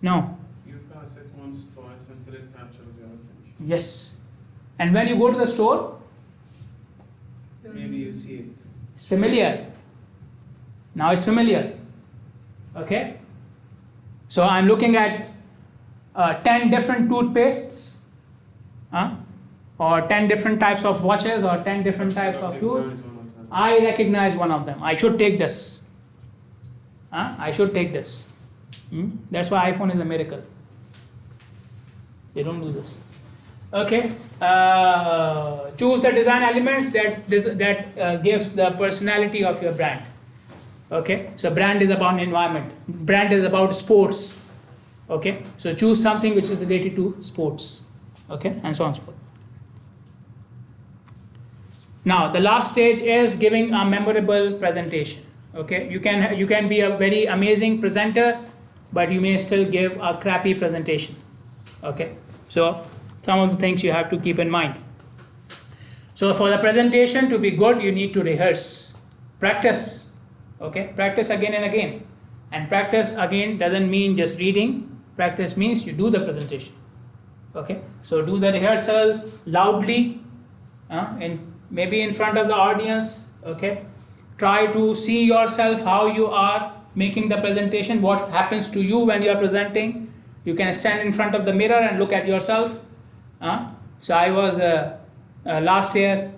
No. You pass it once, twice until it captures your attention. Yes. And when you go to the store, Maybe you see it. it's familiar. Now it's familiar. Okay. So I'm looking at 10 different toothpastes, or 10 different types of watches, or 10 different types of shoes. Recognize one of them. I recognize one of them. I should take this. I should take this. That's why iPhone is a miracle. They don't do this. Okay. Choose the design elements that gives the personality of your brand. Okay. So brand is about environment. Brand is about sports. Okay. So choose something which is related to sports. Okay, and so on and so forth. Now the last stage is giving a memorable presentation. Okay, you can be a very amazing presenter, but you may still give a crappy presentation. Okay, so some of the things you have to keep in mind. So for the presentation to be good, you need to rehearse, practice. Okay, practice again and again. And practice again doesn't mean just reading. Practice means you do the presentation. Okay, so do the rehearsal loudly, in maybe in front of the audience, okay? Try to see yourself how you are making the presentation, what happens to you when you are presenting. You can stand in front of the mirror and look at yourself. So I was last year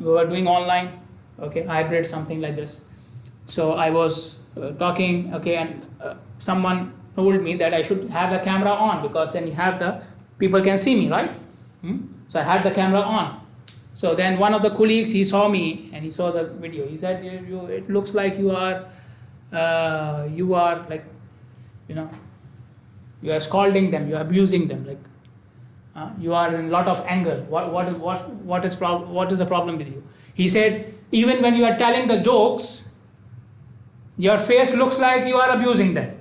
we were doing online, okay, hybrid, something like this. So I was talking, okay, and someone told me that I should have the camera on, because then you have the people can see me, right? So I had the camera on. So then one of the colleagues, he saw me and he saw the video. He said, it looks like you are like, you are scalding them, you are abusing them, like you are in a lot of anger. What is the problem with you? He said, even when you are telling the jokes, your face looks like you are abusing them.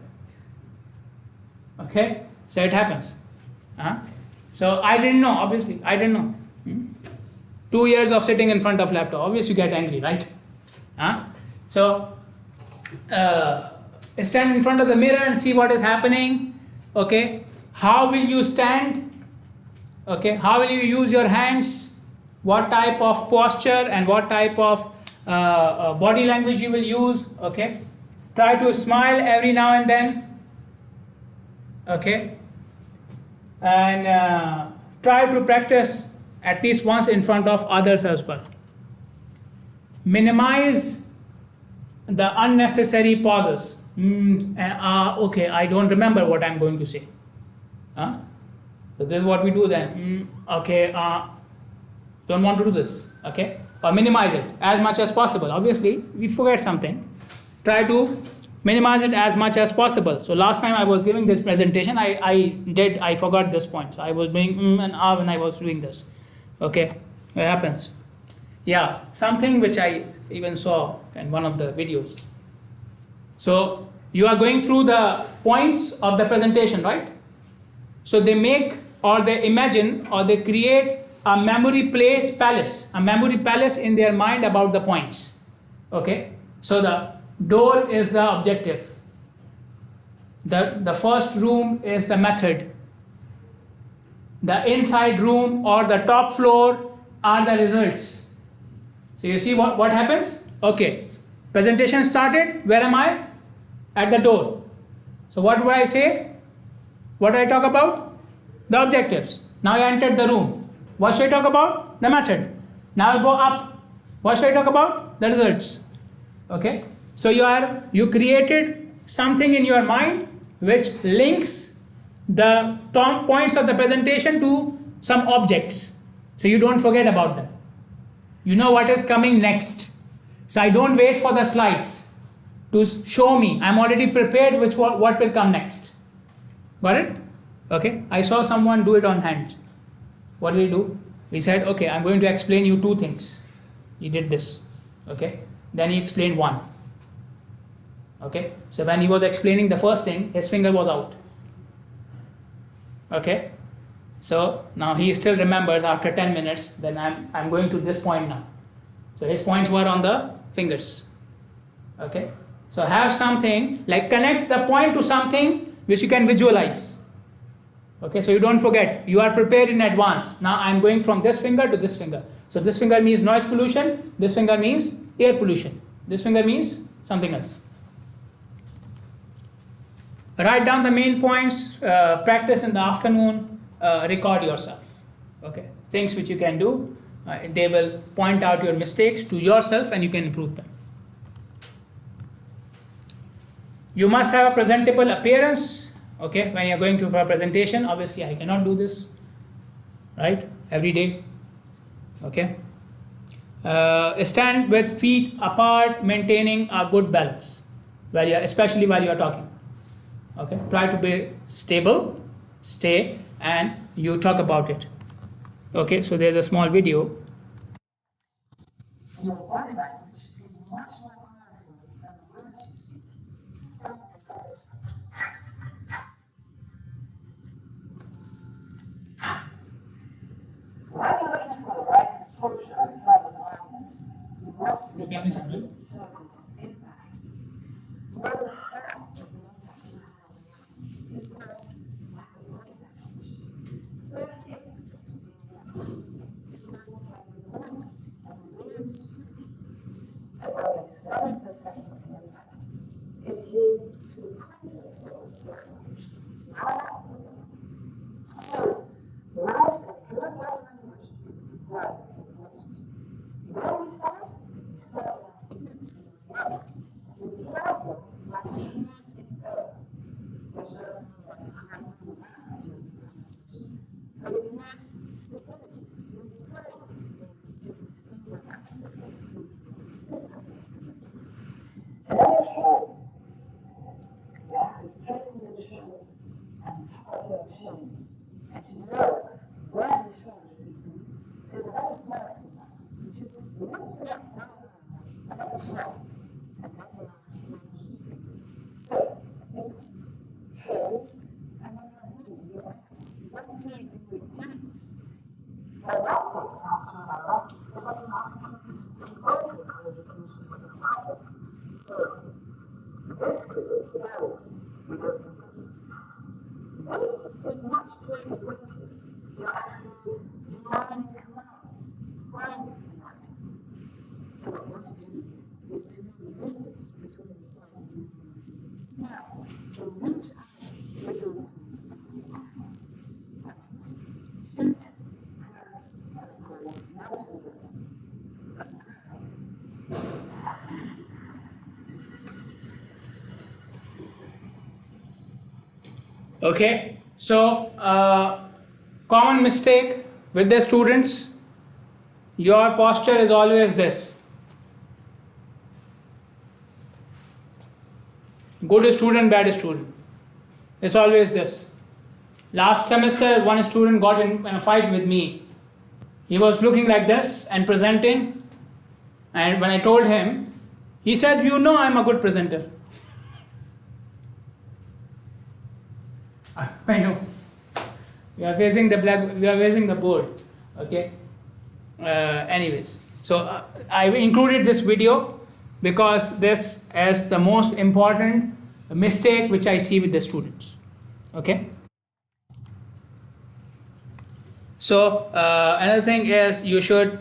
Okay, so it happens. So I didn't know, obviously, I didn't know. 2 years of sitting in front of laptop, obviously you get angry, right? So stand in front of the mirror and see what is happening. Okay, how will you stand? Okay, how will you use your hands? What type of posture and what type of body language you will use? Okay, try to smile every now and then. Okay, and try to practice at least once in front of others as well. Minimize the unnecessary pauses. Okay, I don't remember what I'm going to say. So this is what we do then. Okay, don't want to do this. Okay, or minimize it as much as possible. Obviously, we forget something. Try to minimize it as much as possible. So last time I was giving this presentation, I forgot this point. So I was doing and when I was doing this. Okay, it happens. Yeah, something which I even saw in one of the videos. So you are going through the points of the presentation, right? So they make or they imagine or they create a memory palace in their mind about the points. Okay, so the door is the objective. The first room is the method. The inside room or the top floor are the results. So you see what happens? Okay, presentation started. Where am I? At the door. So what would I say? What do I talk about? The objectives. Now I entered the room. What should I talk about? The method. Now I go up. What should I talk about? The results. Okay. So you created something in your mind which links the top points of the presentation to some objects. So you don't forget about them. You know what is coming next. So I don't wait for the slides to show me. I'm already prepared with what will come next. Got it? Okay. I saw someone do it on hand. What did he do? He said, okay, I'm going to explain you 2 things. He did this. Okay. Then he explained 1. Okay. So when he was explaining the first thing, his finger was out. Okay. So now he still remembers after 10 minutes, then I'm going to this point now. So his points were on the fingers. Okay. So have something like connect the point to something which you can visualize. Okay, so you don't forget. You are prepared in advance. Now I'm going from this finger to this finger. So this finger means noise pollution. This finger means air pollution. This finger means something else. Write down the main points. Practice in the afternoon. Record yourself. Okay, things which you can do. They will point out your mistakes to yourself and you can improve them. You must have a presentable appearance. Okay, when you're going to for a presentation, obviously I cannot do this, right, every day. Okay, stand with feet apart, maintaining a good balance, especially while you are talking. Okay, try to be stable, stay, and you talk about it. Okay, so there's a small video. Your body language is much more powerful than the words you speak. While you're looking for the right composure in front of the audience, you must remember the circle of impact. No matter how the impact you have on the audience is first lack of body language. Third things is first like the voice and 7% of the impact is due to the presence of the circulations. So, rise of good language, right? Where we start? We start with yes. The problem, like trees in earth, which doesn't mean that you have to manage, but it means stability. We say it's and then it shows. You have to straighten the shoulders and follow your chin and to know where the shoulders should be. There's a very small exercise, which is lift it up now and let it go. And let it out. So, feet, toes, and then your hands and your arms. What do you do with hands? The right foot after the left is like an article of the body. So, this creates value. We don't do this. This is much too intuitive. You're actually denying commands from commands. So what you want to do is to make the distance between the side and the smell. So reach out with those hands and those arms. Feet, hands, and of course, mouth movement. Okay, so common mistake with the students, your posture is always this. Good student, bad student. It's always this. Last semester, one student got in a fight with me. He was looking like this and presenting, and when I told him, he said, "You know I'm a good presenter." I know. We are facing the board. Okay. Anyways, so I included this video because this is the most important mistake which I see with the students. Okay. So another thing is you should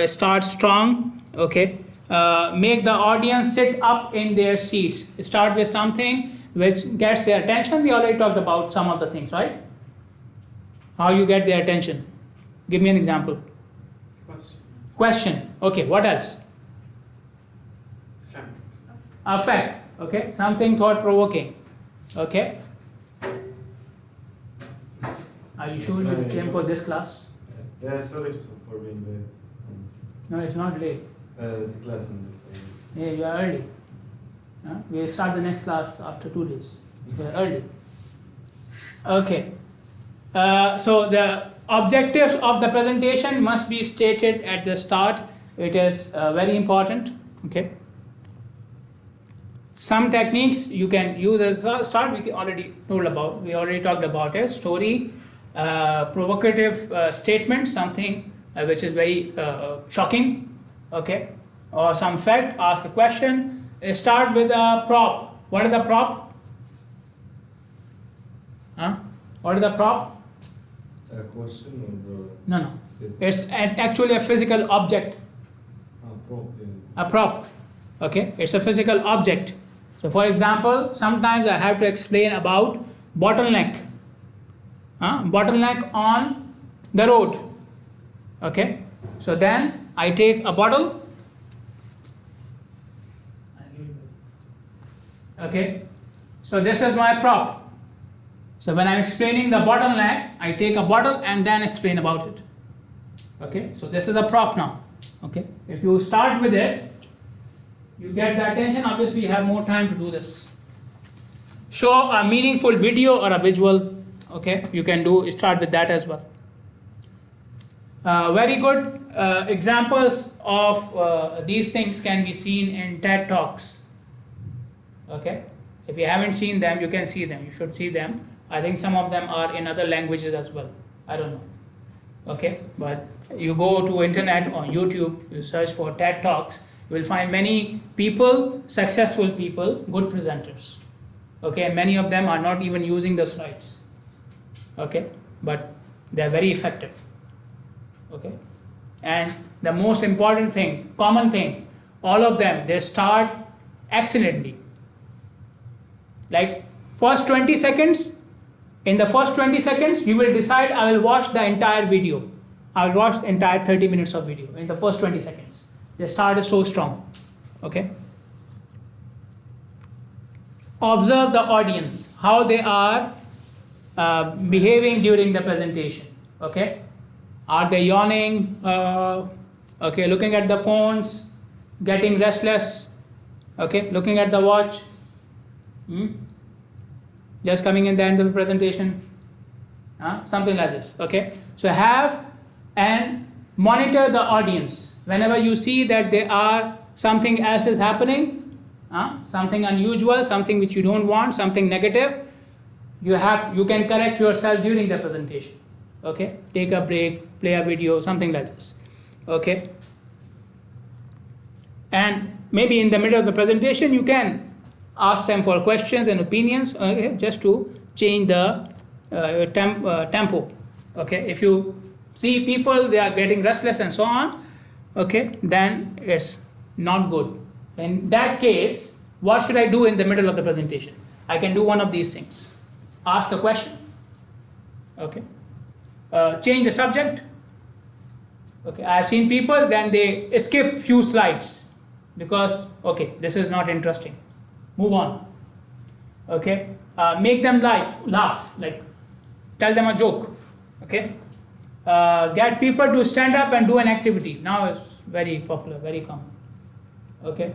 start strong. Okay. Make the audience sit up in their seats. Start with something which gets their attention. We already talked about some of the things, right? How you get their attention. Give me an example. Question. Okay, what else? Fact. A fact. Okay, something thought-provoking. Okay. Are you sure you came for this class? Yeah, sorry for being late. No, it's not late. The class and Yeah, you are early. We'll start the next class after 2 days. We're early. Okay. So the objectives of the presentation must be stated at the start. It is very important. Okay. Some techniques you can use at the start. We already talked about it. Story, provocative statement, something which is very shocking. Okay. Or some fact. Ask a question. Start with a prop. What is the prop? What is the prop? a question or No. It's actually a physical object. prop? A prop. Okay. It's a physical object. So, for example, sometimes I have to explain about bottleneck. Bottleneck on the road. Okay. So then I take a bottle. Okay, so this is my prop. So when I'm explaining the bottleneck, I take a bottle and then explain about it. Okay, so this is a prop now. Okay, if you start with it, you get the attention. Obviously, you have more time to do this. Show a meaningful video or a visual. Okay, you can start with that as well. Very good examples of these things can be seen in TED Talks. Okay, if you haven't seen them, you can see them. You should see them. I think some of them are in other languages as well. I don't know. Okay, but you go to internet on YouTube, you search for TED Talks, you will find many people, successful people, good presenters. Okay, many of them are not even using the slides. Okay, but they are very effective. Okay, and the most important thing, common thing, all of them, they start excellently. Like first 20 seconds, in the first 20 seconds, you will decide, I will watch the entire video. I will watch the entire 30 minutes of video in the first 20 seconds. The start is so strong, okay? Observe the audience, how they are behaving during the presentation, okay? Are they yawning, okay, looking at the phones, getting restless, okay, looking at the watch, just coming in the end of the presentation, something like this, okay? So have and monitor the audience. Whenever you see that there are something else is happening, something unusual, something which you don't want, something negative, you can correct yourself during the presentation, okay? Take a break, play a video, something like this, okay? And maybe in the middle of the presentation, you can ask them for questions and opinions, okay, just to change the tempo, okay? If you see people, they are getting restless and so on, okay, then it's not good. In that case, what should I do in the middle of the presentation? I can do one of these things. Ask a question, okay? Change the subject, okay? I have seen people, then they skip few slides because, okay, this is not interesting. Move on, okay? Make them laugh, like tell them a joke, okay? Get people to stand up and do an activity. Now it's very popular, very common, okay?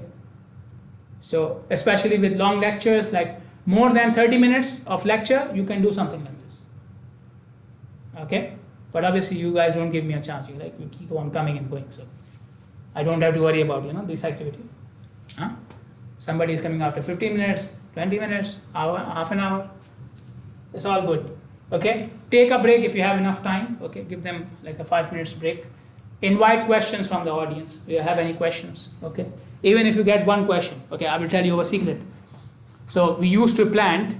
So especially with long lectures, like more than 30 minutes of lecture, you can do something like this, okay? But obviously you guys don't give me a chance. You keep on coming and going, so I don't have to worry about, this activity. Somebody is coming after 15 minutes, 20 minutes, hour, half an hour. It's all good, okay? Take a break if you have enough time, okay? Give them like a 5 minutes break. Invite questions from the audience. Do you have any questions, okay? Even if you get one question, okay, I will tell you a secret. So we used to plant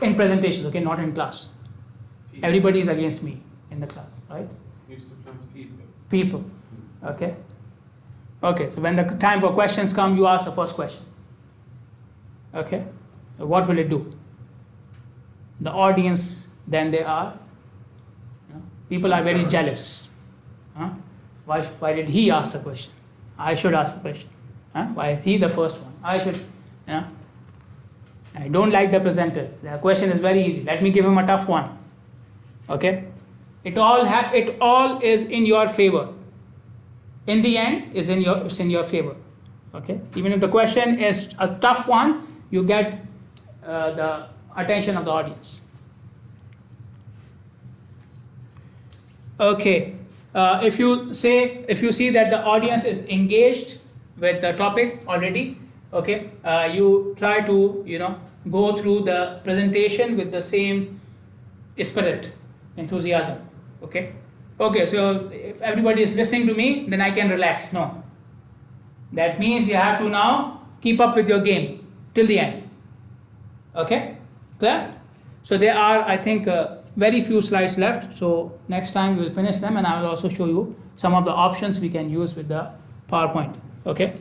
in presentations, okay, not in class. Everybody is against me in the class, right? Used to plant people. People, okay? Okay, so when the time for questions come, you ask the first question, okay? So what will it do? The audience, then they are, people are very jealous. Why did he ask the question? I should ask the question. Why is he the first one? I should, I don't like the presenter. The question is very easy. Let me give him a tough one, okay? It all is in your favor. In the end, it's in your favor, okay? Even if the question is a tough one, you get the attention of the audience. Okay, if you see that the audience is engaged with the topic already, okay, you try to go through the presentation with the same spirit, enthusiasm, okay? Okay, so if everybody is listening to me, then I can relax. No. That means you have to now keep up with your game till the end. Okay? Clear? So there are, I think, very few slides left. So next time we will finish them and I will also show you some of the options we can use with the PowerPoint. Okay?